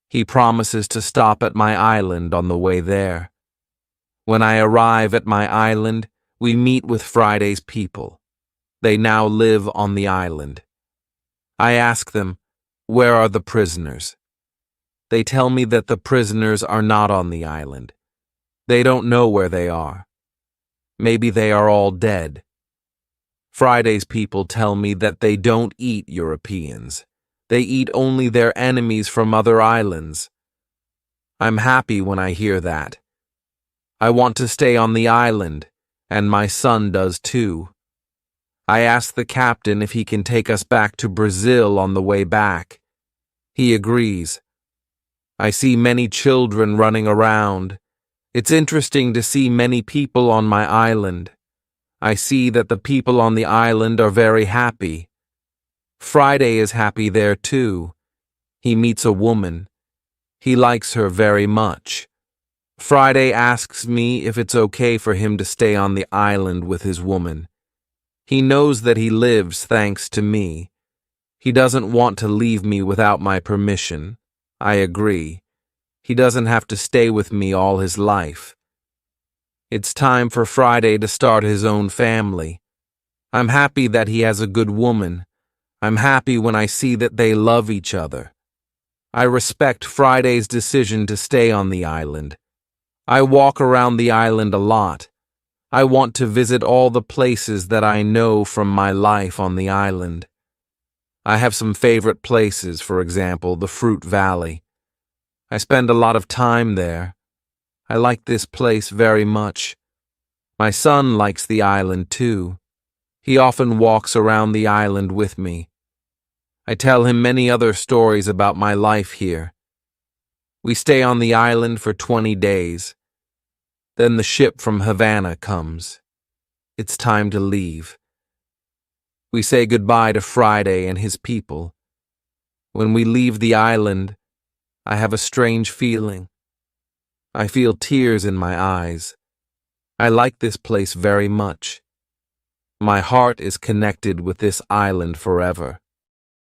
He promises to stop at my island on the way there. When I arrive at my island, we meet with Friday's people. They now live on the island. I ask them, "Where are the prisoners?" They tell me that the prisoners are not on the island. They don't know where they are. Maybe they are all dead. Friday's people tell me that they don't eat Europeans. They eat only their enemies from other islands. I'm happy when I hear that. I want to stay on the island, and my son does too. I ask the captain if he can take us back to Brazil on the way back. He agrees. I see many children running around. It's interesting to see many people on my island. I see that the people on the island are very happy. Friday is happy there too. He meets a woman. He likes her very much. Friday asks me if it's okay for him to stay on the island with his woman. He knows that he lives thanks to me. He doesn't want to leave me without my permission. I agree. He doesn't have to stay with me all his life. It's time for Friday to start his own family. I'm happy that he has a good woman. I'm happy when I see that they love each other. I respect Friday's decision to stay on the island. I walk around the island a lot. I want to visit all the places that I know from my life on the island. I have some favorite places, for example, the Fruit Valley. I spend a lot of time there. I like this place very much. My son likes the island too. He often walks around the island with me. I tell him many other stories about my life here. We stay on the island for 20 days. Then the ship from Havana comes. It's time to leave. We say goodbye to Friday and his people. When we leave the island, I have a strange feeling. I feel tears in my eyes. I like this place very much. My heart is connected with this island forever.